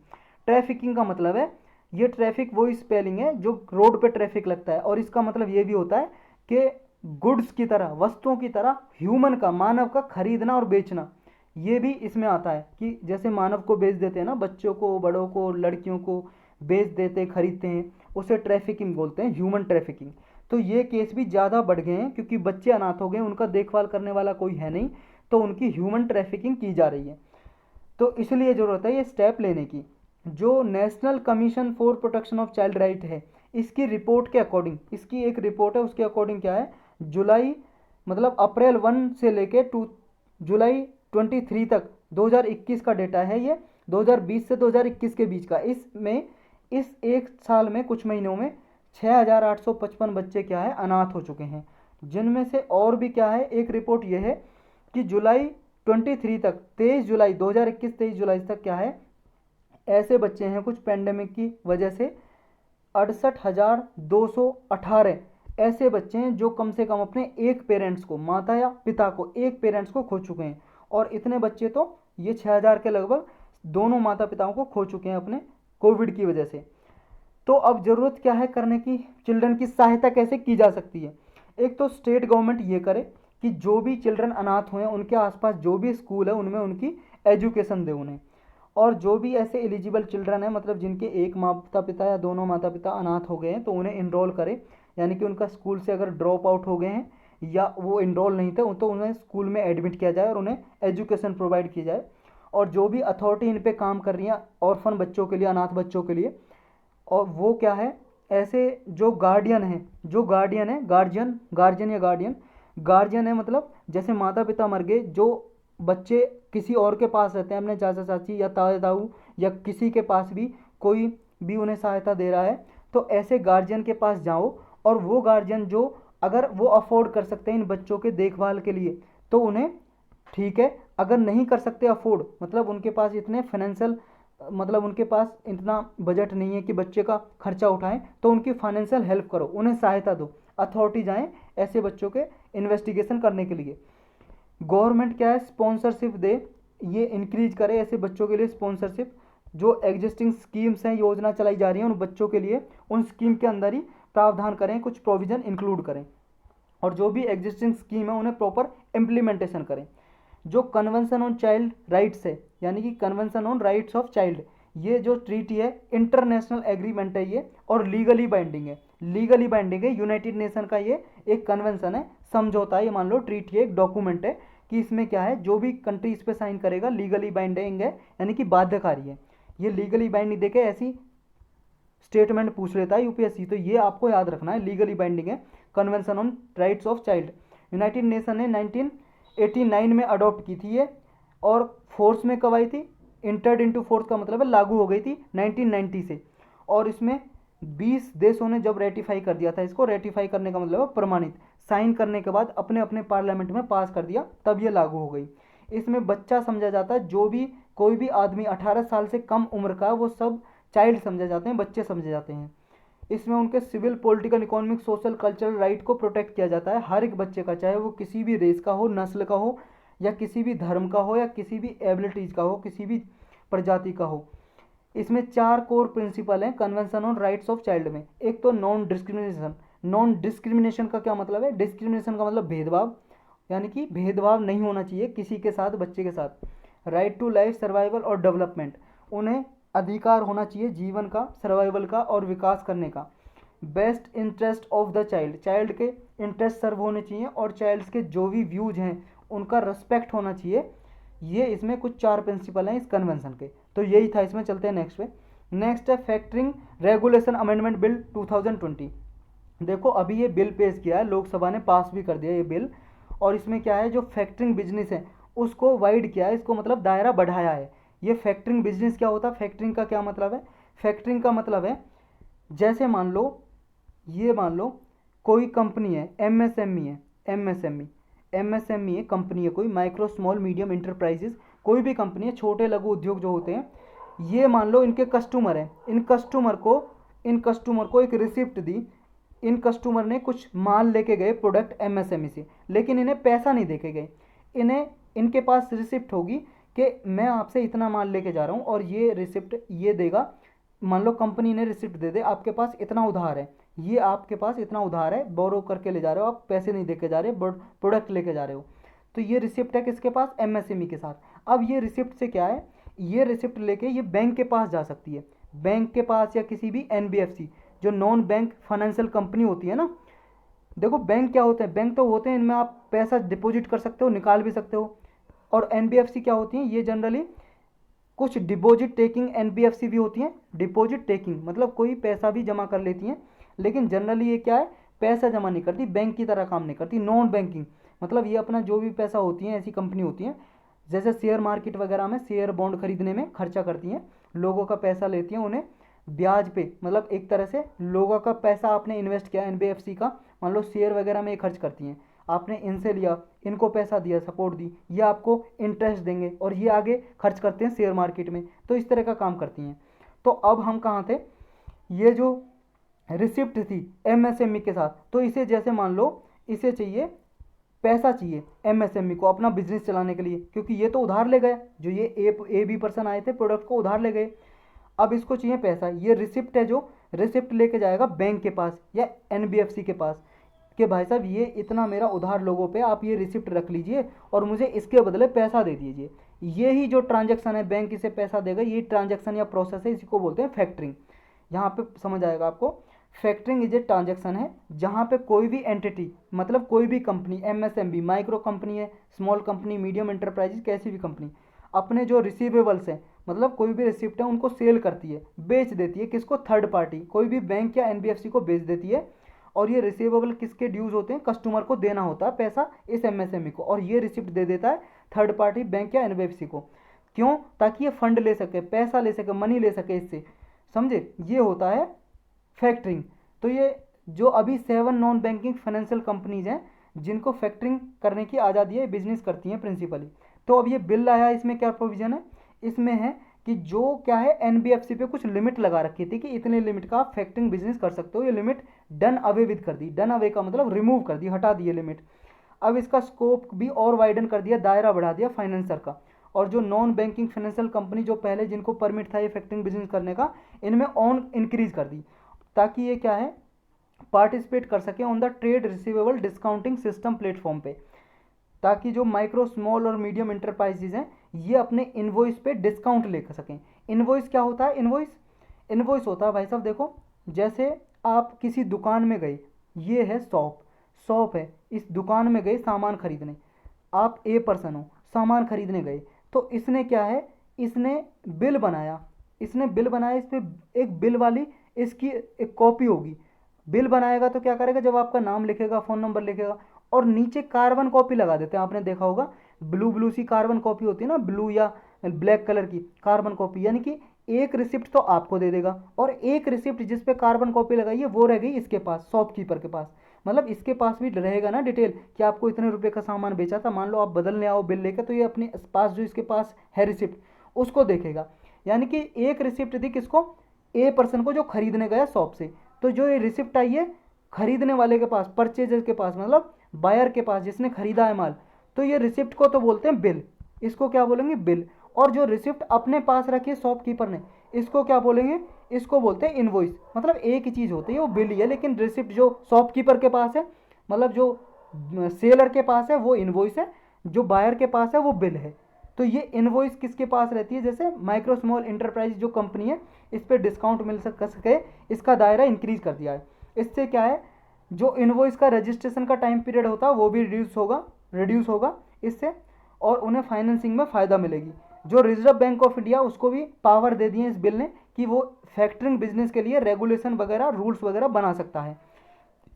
ट्रैफिकिंग का मतलब है, ये ट्रैफिक वो स्पेलिंग है जो रोड पे ट्रैफिक लगता है, और इसका मतलब ये भी होता है कि गुड्स की तरह, वस्तुओं की तरह, ह्यूमन का, मानव का खरीदना और बेचना, ये भी इसमें आता है। कि जैसे मानव को बेच देते हैं ना, बच्चों को, बड़ों को, लड़कियों को बेच देते, खरीदते हैं, उसे ट्रैफिकिंग बोलते हैं, ह्यूमन ट्रैफिकिंग। तो ये केस भी ज़्यादा बढ़ गए हैं क्योंकि बच्चे अनाथ हो गए, उनका देखभाल करने वाला कोई है नहीं, तो उनकी ह्यूमन ट्रैफिकिंग की जा रही है। तो इसलिए ज़रूरत है ये स्टेप लेने की। जो national commission for protection of child right है, इसकी रिपोर्ट के अकॉर्डिंग, इसकी एक रिपोर्ट है, उसके अकॉर्डिंग क्या है, जुलाई, मतलब अप्रैल 1 से लेके जुलाई 23 तक, 2021 का डेटा है ये, 2020 से 2021 के बीच का। इसमें इस एक साल में, कुछ महीनों में 6,855 बच्चे क्या है, अनाथ हो चुके हैं। जिनमें से और भी क्या है, एक रिपोर्ट ये है कि जुलाई 23 तक, 23 जुलाई 2021, 23 जुलाई तक क्या है, ऐसे बच्चे हैं कुछ पेंडेमिक की वजह से 68,218 ऐसे बच्चे हैं जो कम से कम अपने एक पेरेंट्स को, माता या पिता को, एक पेरेंट्स को खो चुके हैं। और इतने बच्चे तो ये 6,000 के लगभग दोनों माता पिताओं को खो चुके हैं अपने कोविड की वजह से। तो अब ज़रूरत क्या है करने की, चिल्ड्रन की सहायता कैसे की जा सकती है? एक तो स्टेट गवर्नमेंट ये करे कि जो भी चिल्ड्रन अनाथ हुए हैं उनके आसपास जो भी स्कूल है उनमें उनकी एजुकेशन दे उन्हें। और जो भी ऐसे एलिजिबल चिल्ड्रन है, मतलब जिनके एक माता पिता या दोनों माता पिता अनाथ हो गए हैं, तो उन्हें इनरोल करे, यानी कि उनका स्कूल से अगर ड्रॉप आउट हो गए हैं या वो इनरोल नहीं थे, तो उन्हें स्कूल में एडमिट किया जाए और उन्हें एजुकेशन प्रोवाइड की जाए। और जो भी अथॉरिटी इन पे काम कर रही है ऑर्फन बच्चों के लिए, अनाथ बच्चों के लिए, और वो क्या है, ऐसे जो गार्डियन है, जो गार्डियन है, गार्जियन, गार्जियन या गार्डियन, गार्जियन है मतलब जैसे माता पिता मर गए, जो बच्चे किसी और के पास रहते हैं, अपने चाचा चाची या ताया ताऊ या किसी के पास भी, कोई भी उन्हें सहायता दे रहा है, तो ऐसे गार्जियन के पास जाओ। और वो गार्जियन जो, अगर वो अफोर्ड कर सकते हैं इन बच्चों के देखभाल के लिए, तो उन्हें ठीक है। अगर नहीं कर सकते अफोर्ड, मतलब उनके पास इतने फाइनेंशियल, मतलब उनके पास इतना बजट नहीं है कि बच्चे का खर्चा उठाएं, तो उनकी फाइनेंशियल हेल्प करो, उन्हें सहायता दो। अथॉरिटी जाएं ऐसे बच्चों के इन्वेस्टिगेशन करने के लिए। गवर्नमेंट क्या है, स्पॉन्सरशिप दे, ये इंक्रीज करे ऐसे बच्चों के लिए स्पॉन्सरशिप। जो एग्जिस्टिंग स्कीम्स हैं, योजना चलाई जा रही हैं उन बच्चों के लिए, उन स्कीम के अंदर ही प्रावधान करें, कुछ प्रोविज़न इंक्लूड करें। और जो भी एग्जिस्टिंग स्कीम है उन्हें प्रॉपर इम्प्लीमेंटेशन करें। जो कन्वेंशन ऑन चाइल्ड राइट्स है, यानी कि convention on rights of child, ये जो ट्रीटी है इंटरनेशनल एग्रीमेंट है ये, और लीगली बाइंडिंग है। लीगली बाइंडिंग है। यूनाइटेड नेशन का ये एक कन्वेंशन है, समझौता है, ये मान लो ट्रीटी है, एक डॉक्यूमेंट है कि इसमें क्या है, जो भी कंट्री इस पे साइन करेगा लीगली बाइंडिंग है, यानी कि बाध्यकारी है। ये लीगली बाइंडिंग देके ऐसी स्टेटमेंट पूछ लेता है यूपीएससी, तो ये आपको याद रखना है, लीगली बाइंडिंग है convention on rights of child. United nation ने 1989 में अडॉप्ट की थी ये, और फोर्स में कब आई थी, इंटर्ड इनटू फोर्स का मतलब है लागू हो गई थी 1990 से, और इसमें 20 देशों ने जब रेटिफाई कर दिया था इसको, रेटिफाई करने का मतलब है प्रमाणित, साइन करने के बाद अपने अपने पार्लियामेंट में पास कर दिया, तब ये लागू हो गई। इसमें बच्चा समझा जाता है जो भी कोई भी आदमी 18 साल से कम उम्र का, वो सब चाइल्ड समझे जाते हैं, बच्चे समझे जाते हैं। इसमें उनके civil, political, economic, social, cultural right को प्रोटेक्ट किया जाता है, हर एक बच्चे का, चाहे वो किसी भी रेस का हो, नस्ल का हो, या किसी भी धर्म का हो, या किसी भी एबिलिटीज़ का हो, किसी भी प्रजाति का हो। इसमें 4 कोर प्रिंसिपल हैं convention on rights of child में। एक तो नॉन डिस्क्रिमिनेशन। नॉन डिस्क्रिमिनेशन का क्या मतलब है, डिस्क्रिमिनेशन का मतलब भेदभाव, यानी कि भेदभाव नहीं होना चाहिए किसी के साथ, बच्चे के साथ। राइट टू लाइफ, सर्वाइवल और डेवलपमेंट, उन्हें अधिकार होना चाहिए जीवन का, सर्वाइवल का और विकास करने का। Best interest of the child, child के इंटरेस्ट सर्व होने चाहिए, और चाइल्ड्स के जो भी व्यूज हैं उनका रेस्पेक्ट होना चाहिए। ये इसमें कुछ 4 प्रिंसिपल हैं इस कन्वेंशन के। तो यही था, इसमें चलते हैं नेक्स्ट पे। नेक्स्ट है फैक्टरिंग रेगुलेशन अमेंडमेंट बिल 2020। देखो अभी ये बिल पेश किया है, लोकसभा ने पास भी कर दिया ये बिल, और इसमें क्या है, जो फैक्टरिंग बिजनेस है उसको वाइड किया है, इसको मतलब दायरा बढ़ाया है। ये फैक्टरिंग बिजनेस क्या होता है, फैक्टरिंग का क्या मतलब है, फैक्टरिंग का मतलब है, जैसे मान लो, ये मान लो कोई कंपनी है, एमएसएमई है, एमएसएमई है, कंपनी है कोई, माइक्रो स्मॉल मीडियम इंटरप्राइजेस, कोई भी कंपनी है, छोटे लघु उद्योग जो होते हैं, ये मान लो इनके कस्टमर हैं, इन कस्टमर को एक रिसिप्ट दी, इन कस्टमर ने कुछ माल लेके गए, प्रोडक्ट एमएसएमई से, लेकिन इन्हें पैसा नहीं देके गए, इन्हें इनके पास रिसिप्ट होगी कि मैं आपसे इतना माल लेके जा रहा हूँ, और ये रिसिप्ट ये देगा, मान लो कंपनी ने रिसिप्ट दे दे, आपके पास इतना उधार है, ये आपके पास इतना उधार है, बोरो करके ले जा रहे हो आप, पैसे नहीं देके जा रहे, प्रोडक्ट लेके जा रहे हो, तो ये रिसिप्ट है किसके पास, एमएसएमई के साथ। अब ये रिसिप्ट से क्या है, ये रिसिप्ट लेके ये बैंक के पास जा सकती है, बैंक के पास, या किसी भी एनबीएफसी, जो नॉन बैंक फाइनेंशियल कंपनी होती है ना। देखो बैंक क्या होते हैं, बैंक तो होते हैं इनमें आप पैसा डिपॉजिट कर सकते हो, निकाल भी सकते हो, और एनबीएफसी क्या होती हैं, ये जनरली कुछ डिपॉजिट टेकिंग एनबीएफसी भी होती हैं। डिपॉजिट टेकिंग मतलब कोई पैसा भी जमा कर लेती हैं, लेकिन जनरली ये क्या है, पैसा जमा नहीं करती, बैंक की तरह काम नहीं करती। नॉन बैंकिंग मतलब ये अपना जो भी पैसा होती हैं, ऐसी कंपनी होती हैं, जैसे शेयर मार्केट वगैरह में शेयर बॉन्ड खरीदने में खर्चा करती हैं, लोगों का पैसा लेती हैं, उन्हें ब्याज पे, मतलब एक तरह से लोगों का पैसा आपने इन्वेस्ट किया एनबीएफसी का, मान लो शेयर वगैरह में ये खर्च करती हैं, आपने इनसे लिया, इनको पैसा दिया, सपोर्ट दी, ये आपको इंटरेस्ट देंगे, और ये आगे खर्च करते हैं शेयर मार्केट में, तो इस तरह का काम करती हैं। तो अब हम कहाँ थे, ये जो रिसिप्ट थी एमएसएमई के साथ, तो इसे जैसे मान लो इसे चाहिए, पैसा चाहिए एमएसएमई को अपना बिजनेस चलाने के लिए, क्योंकि ये तो उधार ले गए, जो ये ए बी पर्सन आए थे प्रोडक्ट को उधार ले गए, अब इसको चाहिए पैसा। ये रिसिप्ट है, जो रिसिप्ट लेके जाएगा बैंक के पास या एनबीएफसी के पास, कि भाई साहब ये इतना मेरा उधार लोगों पे, आप ये रिसिप्ट रख लीजिए और मुझे इसके बदले पैसा दे दीजिए। ये ही जो ट्रांजैक्शन है, बैंक इसे पैसा देगा, ये ट्रांजैक्शन या प्रोसेस है, इसी को बोलते हैं फैक्टरिंग। यहाँ पे समझ आएगा आपको, फैक्टरिंग इज ए ट्रांजैक्शन है जहाँ पे कोई भी एंटिटी, मतलब कोई भी कंपनी, एमएसएमई, माइक्रो कंपनी है, स्मॉल कंपनी, मीडियम एंटरप्राइजेज, कैसी भी कंपनी, अपने जो रिसीवेबल्स हैं, मतलब कोई भी रिसिप्ट है, उनको सेल करती है, बेच देती है, किसको, थर्ड पार्टी, कोई भी बैंक या एनबीएफसी को बेच देती है, और ये रिसीवेबल किसके ड्यूज होते हैं, कस्टमर को देना होता है पैसा इस एमएसएमई को, और ये रिसिप्ट दे देता है थर्ड पार्टी बैंक या एनबीएफसी को। क्यों, ताकि ये फंड ले सके, पैसा ले सके, मनी ले सके इससे, समझे, ये होता है फैक्टरिंग। तो ये जो अभी 7 नॉन बैंकिंग फाइनेंशियल कंपनीज हैं जिनको फैक्टरिंग करने की आज़ादी है, बिजनेस करती हैं प्रिंसिपली। तो अब ये बिल आया, इसमें क्या प्रोविजन है, इसमें है कि जो क्या है, एनबीएफसी पे कुछ लिमिट लगा रखी थी कि इतने लिमिट का आप फैक्टरिंग बिजनेस कर सकते हो, ये लिमिट डन अवे विद कर दी, डन अवे का मतलब रिमूव कर दी, हटा दी ये लिमिट। अब इसका स्कोप भी और वाइडन कर दिया, दायरा बढ़ा दिया फाइनेंसर का, और जो नॉन बैंकिंग फाइनेंशियल कंपनी जो पहले जिनको परमिट था ये फैक्टरिंग बिजनेस करने का, इनमें ऑन इंक्रीज कर दी, ताकि ये क्या है, पार्टिसिपेट कर सके on the trade receivable discounting system platform पे, ताकि जो माइक्रो स्मॉल और मीडियम इंटरप्राइजेज हैं ये अपने इनवॉइस पे डिस्काउंट ले सकें। इनवॉइस क्या होता है, इनवॉइस होता है भाई साहब, देखो जैसे आप किसी दुकान में गए, ये है शॉप, शॉप है, इस दुकान में गए सामान खरीदने, आप ए पर्सन हो, सामान खरीदने गए, तो इसने क्या है, इसने बिल बनाया, इसने बिल बनाया, इस पर एक बिल वाली इसकी एक कॉपी होगी। बिल बनाएगा तो क्या करेगा, जब आपका नाम लिखेगा, फ़ोन नंबर लिखेगा, और नीचे कार्बन कॉपी लगा देते हैं, आपने देखा होगा ब्लू ब्लू सी कार्बन कॉपी होती है ना, ब्लू या ब्लैक कलर की कार्बन कॉपी, यानी कि एक रिसिप्ट तो आपको दे देगा और एक रिसिप्ट जिस पे कार्बन कॉपी लगाई है वो रह गई इसके पास, शॉपकीपर के पास। मतलब इसके पास भी रहेगा ना डिटेल कि आपको इतने रुपए का सामान बेचा था, मान लो आप बदलने आओ बिल लेकर, तो ये अपने पास जो इसके पास है रिसिप्ट उसको देखेगा। यानी कि एक रिसिप्ट दी किसको, ए पर्सन को जो खरीदने गया शॉप से, तो जो ये रिसिप्ट आई है खरीदने वाले के पास, परचेजर के पास, मतलब बायर के पास जिसने खरीदा है माल, तो ये रिसिप्ट को तो बोलते हैं बिल, इसको क्या बोलेंगे, बिल। और जो रिसिप्ट अपने पास रखी है शॉपकीपर ने, इसको क्या बोलेंगे, इसको बोलते हैं इनवॉइस। मतलब एक ही चीज़ होती है, वो बिल ही है, लेकिन रिसिप्ट जो शॉपकीपर के पास है, मतलब जो सेलर के पास है वो इनवॉइस है, जो बायर के पास है वो बिल है। तो ये इनवॉइस किसके पास रहती है, जैसे माइक्रो स्मॉल इंटरप्राइज जो कंपनी है, इस पर डिस्काउंट मिल सके, इसका दायरा इंक्रीज कर दिया है। इससे क्या है, जो इनवॉइस का रजिस्ट्रेशन का टाइम पीरियड होता है वो भी रिड्यूस होगा इससे, और उन्हें फाइनेंसिंग में फ़ायदा मिलेगी। जो रिजर्व बैंक ऑफ इंडिया, उसको भी पावर दे दिए इस बिल ने कि वो फैक्टरिंग बिजनेस के लिए रेगुलेशन वगैरह, रूल्स वगैरह बना सकता है।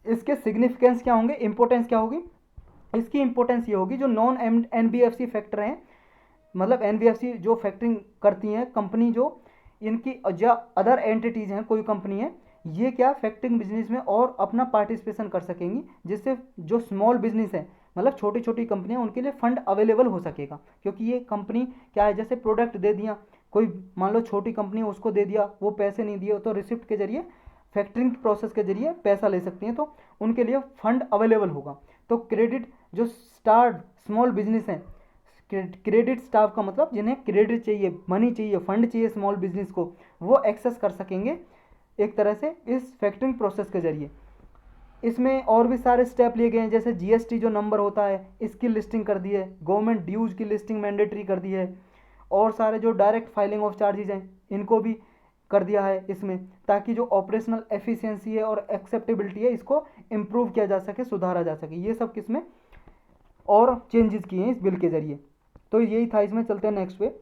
इसके सिग्निफिकेंस क्या होंगे, इंपॉर्टेंस क्या होगी, इसकी इंपॉर्टेंस ये होगी, जो नॉन एनबीएफसी फैक्टर हैं, मतलब एनबीएफसी जो फैक्टरिंग करती हैं कंपनी, जो इनकी जो अदर एंटिटीज़ हैं, कोई कंपनी है, ये क्या फैक्टरिंग बिजनेस में और अपना पार्टिसिपेशन कर सकेंगी, जिससे जो स्मॉल बिजनेस है, मतलब छोटी छोटी कंपनियां, उनके लिए फंड अवेलेबल हो सकेगा। क्योंकि ये कंपनी क्या है, जैसे प्रोडक्ट दे दिया, कोई मान लो छोटी कंपनी है, उसको दे दिया, वो पैसे नहीं दिए, तो रिसिप्ट के जरिए, फैक्टरिंग प्रोसेस के जरिए पैसा ले सकती हैं, तो उनके लिए फंड अवेलेबल होगा। तो क्रेडिट जो स्टार्ट स्मॉल बिजनेस है, क्रेडिट स्टाफ का मतलब जिन्हें क्रेडिट चाहिए, मनी चाहिए, फंड चाहिए स्मॉल बिजनेस को, वो एक्सेस कर सकेंगे एक तरह से इस फैक्टरिंग प्रोसेस के जरिए। इसमें और भी सारे स्टेप लिए गए हैं, जैसे जीएसटी जो नंबर होता है इसकी लिस्टिंग कर दी है, गवर्नमेंट ड्यूज की लिस्टिंग मैंडेटरी कर दी है, और सारे जो डायरेक्ट फाइलिंग ऑफ चार्जेज हैं इनको भी कर दिया है इसमें, ताकि जो ऑपरेशनल एफिशिएंसी है और एक्सेप्टेबिलिटी है इसको इम्प्रूव किया जा सके, सुधारा जा सके। ये सब किसमें और चेंजेस किए हैं इस बिल के जरिए। तो यही था इसमें। चलते हैं नेक्स्ट पे।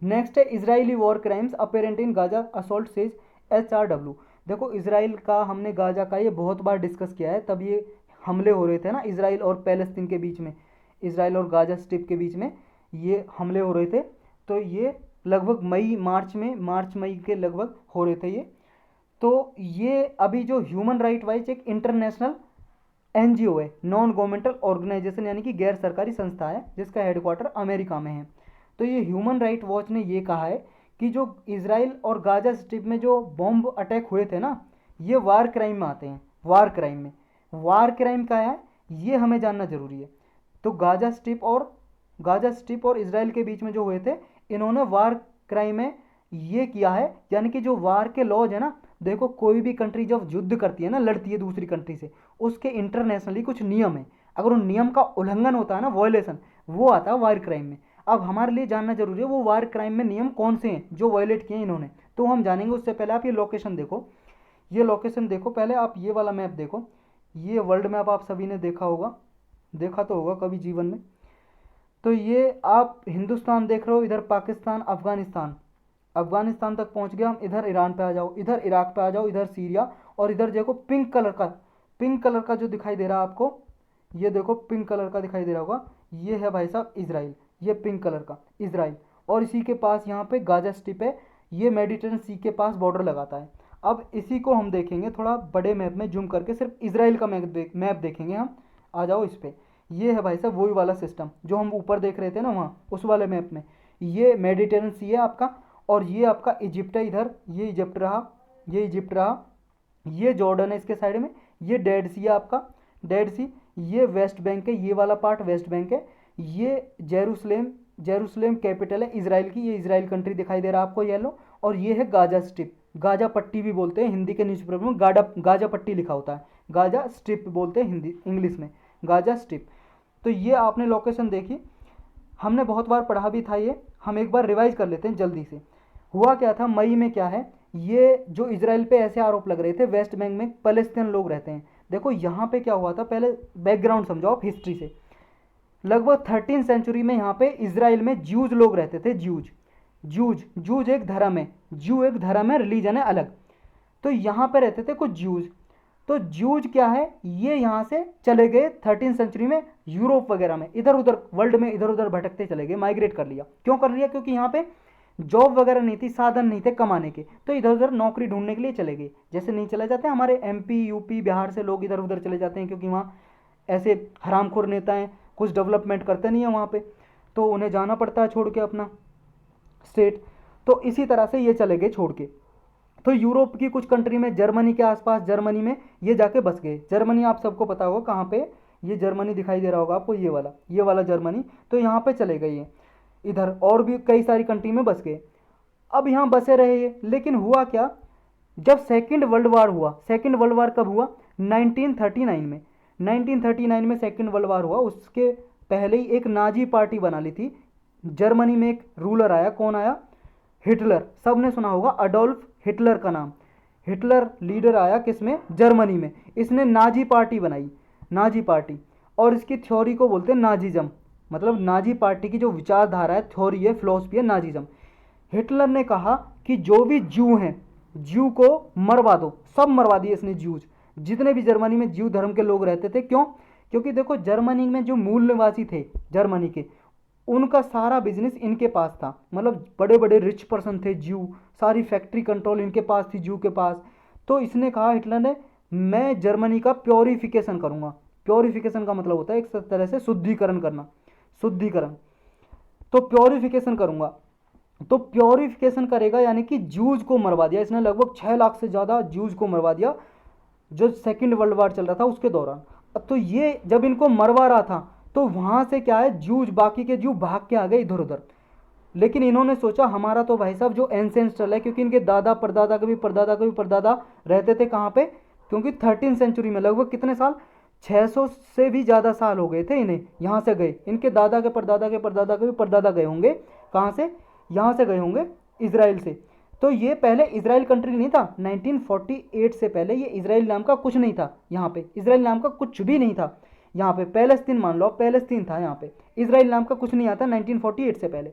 नेक्स्ट है Israeli war crimes apparent in Gaza assault says HRW। देखो इसराइल का, हमने गाजा का ये बहुत बार डिस्कस किया है, तब ये हमले हो रहे थे ना इसराइल और पैलेस्तीन के बीच में, इसराइल और गाजा स्ट्रिप के बीच में ये हमले हो रहे थे। तो ये लगभग मार्च मई के लगभग हो रहे थे ये। तो ये अभी जो ह्यूमन राइट वाइज एक इंटरनेशनल एनजीओ है, नॉन गवर्नमेंटल ऑर्गेनाइजेशन, यानी कि गैर सरकारी संस्था है, जिसका हेडक्वार्टर अमेरिका में है। तो ये ह्यूमन राइट वॉच ने ये कहा है कि जो इसराइल और गाजा स्ट्रिप में जो बॉम्ब अटैक हुए थे ना, ये वार क्राइम में आते हैं। वार क्राइम में, वार क्राइम क्या है ये हमें जानना जरूरी है। तो गाजा स्ट्रिप और इसराइल के बीच में जो हुए थे, इन्होंने वार क्राइम में ये किया है, यानी कि जो वार के लॉज है ना, देखो कोई भी कंट्री जब युद्ध करती है ना, लड़ती है दूसरी कंट्री से, उसके इंटरनेशनली कुछ नियम है, अगर उन नियम का उल्लंघन होता है ना, वॉयलेशन, वो आता है वार क्राइम में। अब हमारे लिए जानना जरूरी है वो वार क्राइम में नियम कौन से हैं जो वायलेट किए इन्होंने, तो हम जानेंगे। उससे पहले आप ये लोकेशन देखो, ये लोकेशन देखो, पहले आप ये वाला मैप देखो, ये वर्ल्ड मैप आप सभी ने देखा होगा, देखा तो होगा कभी जीवन में। तो ये आप हिंदुस्तान देख रहे हो, इधर पाकिस्तान, अफगानिस्तान तक पहुंच गया, हम इधर ईरान पे आ जाओ, इधर इराक पे आ जाओ, इधर सीरिया, और इधर देखो पिंक कलर का जो दिखाई दे रहा है आपको, ये देखो पिंक कलर का दिखाई दे रहा होगा, ये है भाई साहब इसराइल, ये पिंक कलर का इसराइल, और इसी के पास यहाँ पे गाजा स्ट्रिप है, ये मेडिटेरेनियन सी के पास बॉर्डर लगाता है। अब इसी को हम देखेंगे थोड़ा बड़े मैप में जूम करके, सिर्फ इसराइल का मैप देखेंगे हम। आ जाओ इस पर, ये है भाई साहब वही वाला सिस्टम जो हम ऊपर देख रहे थे ना वहाँ, उस वाले मैप में ये मेडिटेरेनियन सी है आपका, और ये आपका इजिप्ट है इधर, ये इजिप्ट रहा, ये इजिप्ट रहा, ये जॉर्डन है इसके साइड में, ये डेड सी है आपका, डेड सी, ये वेस्ट बैंक है, ये वाला पार्ट वेस्ट बैंक है, ये जेरूसलेम कैपिटल है इसराइल की, ये इसराइल कंट्री दिखाई दे रहा है आपको येलो, और ये है गाजा स्ट्रिप, गाजा पट्टी भी बोलते हैं हिंदी के न्यूज़पेपर में, गाजा पट्टी लिखा होता है, गाजा स्ट्रिप बोलते हैं हिंदी इंग्लिश में, गाजा स्ट्रिप। तो ये आपने लोकेशन देखी, हमने बहुत बार पढ़ा भी था ये, हम एक बार रिवाइज कर लेते हैं जल्दी से। हुआ क्या था मई में, क्या है ये जो इजराइल पे ऐसे आरोप लग रहे थे, वेस्ट बैंक में पैलेस्टीन लोग रहते हैं। देखो यहाँ पे क्या हुआ था, पहले बैकग्राउंड समझो आप हिस्ट्री से। लगभग 13 सेंचुरी में यहाँ पे इजराइल में ज्यूज लोग रहते थे। ज्यूज जूज जूज एक धर्म है, जू एक धर्म है, रिलीजन है अलग। तो यहाँ पे रहते थे कुछ ज्यूज। तो ज्यूज क्या है, ये यहाँ से चले गए 13 सेंचुरी में यूरोप वगैरह में, इधर उधर वर्ल्ड में इधर उधर भटकते चले गए, माइग्रेट कर लिया। क्यों कर लिया, क्योंकि यहाँ पे जॉब वगैरह नहीं थी, साधन नहीं थे कमाने के, तो इधर उधर नौकरी ढूंढने के लिए चले गए। जैसे नहीं चले जाते हमारे एमपी यूपी बिहार से लोग इधर उधर चले जाते हैं, क्योंकि वहाँ ऐसे हरामखोर नेता हैं, कुछ डेवलपमेंट करते नहीं है वहाँ पे, तो उन्हें जाना पड़ता है छोड़ के अपना स्टेट। तो इसी तरह से ये चले गए छोड़ के। तो यूरोप की कुछ कंट्री में, जर्मनी के आसपास, जर्मनी में ये जाके बस गए। जर्मनी आप सबको पता होगा कहाँ पे, ये जर्मनी दिखाई दे रहा होगा आपको, ये वाला जर्मनी। तो यहाँ पे चले गए ये, इधर और भी कई सारी कंट्री में बस गए। अब यहाँ बसे रहे ये, लेकिन हुआ क्या, जब सेकेंड वर्ल्ड वार हुआ, सेकेंड वर्ल्ड वार कब हुआ, 1939 में। 1939 में सेकेंड वर्ल्ड वार हुआ, उसके पहले ही एक नाजी पार्टी बना ली थी। जर्मनी में एक रूलर आया, कौन आया, हिटलर, सबने सुना होगा अडोल्फ हिटलर का नाम। हिटलर लीडर आया किसमें, जर्मनी में। इसने नाजी पार्टी बनाई, नाजी पार्टी, और इसकी थ्योरी को बोलते हैं नाजीज्म। मतलब नाजी पार्टी की जो विचारधारा है, थ्योरी है, फिलोसफी है, नाजीज्म। हिटलर ने कहा कि जो भी ज्यू हैं, ज्यू को मरवा दो, सब मरवा दिए इसने ज्यूज, जितने भी जर्मनी में ज्यू धर्म के लोग रहते थे। क्यों, क्योंकि देखो जर्मनी में जो मूल निवासी थे जर्मनी के, उनका सारा बिजनेस इनके पास था। मतलब बड़े बड़े रिच पर्सन थे ज्यू, सारी फैक्ट्री कंट्रोल इनके पास थी ज्यू के पास। तो इसने कहा, हिटलर ने, मैं जर्मनी का प्योरिफिकेशन करूंगा। प्योरिफिकेशन का मतलब होता है एक तरह से शुद्धिकरण करना, शुद्धिकरण। तो प्योरिफिकेशन करूंगा, तो प्योरिफिकेशन करेगा, यानी कि जूज को मरवा दिया इसने। लगभग 6 लाख से ज़्यादा जूज को मरवा दिया जो सेकेंड वर्ल्ड वार चल रहा था उसके दौरान। तो ये जब इनको मरवा रहा था, तो वहाँ से क्या है, जूज, बाकी के जू भाग के आ गए इधर उधर। लेकिन इन्होंने सोचा हमारा तो भाई साहब जो एंसेंस्ट्रल है, क्योंकि इनके दादा परदादा के भी परदादा के भी परदादा रहते थे कहाँ पे, क्योंकि 13 सेंचुरी में लगभग कितने साल, 600 से भी ज़्यादा साल हो गए थे इन्हें यहाँ से गए। इनके दादा के परदादा के परदादा के भी परदादा गए होंगे कहाँ से, यहाँ से गए होंगे, इजराइल से। तो ये पहले इजराइल कंट्री नहीं था, 1948 से पहले ये इजराइल नाम का कुछ नहीं था। यहाँ पे इजराइल नाम का कुछ भी नहीं था। यहाँ पे पैलेस्तीन मान लो, पैलेस्तीन था यहाँ पे, इजराइल नाम का कुछ नहीं आता 1948 से पहले।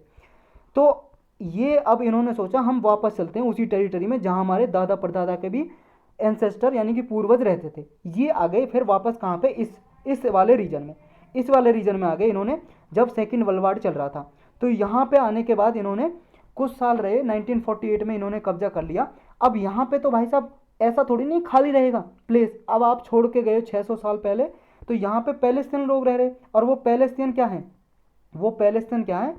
तो ये अब इन्होंने सोचा हम वापस चलते हैं उसी टेरिटरी में जहाँ हमारे दादा परदादा के भी एंसेस्टर यानी कि पूर्वज रहते थे। ये आ गए फिर वापस कहाँ पे, इस वाले रीजन में, इस वाले रीजन में आ गए इन्होंने, जब सेकेंड वर्ल्ड वार चल रहा था। तो यहाँ पे आने के बाद इन्होंने कुछ साल रहे, 1948 में इन्होंने कब्जा कर लिया। अब यहाँ पे तो भाई साहब ऐसा थोड़ी नहीं खाली रहेगा प्लेस, अब आप छोड़ के गए 600 साल पहले, तो यहाँ पे पैलेस्तीन लोग रह रहे। और वो पैलेस्तीन क्या है, वो पैलेस्तीन क्या है,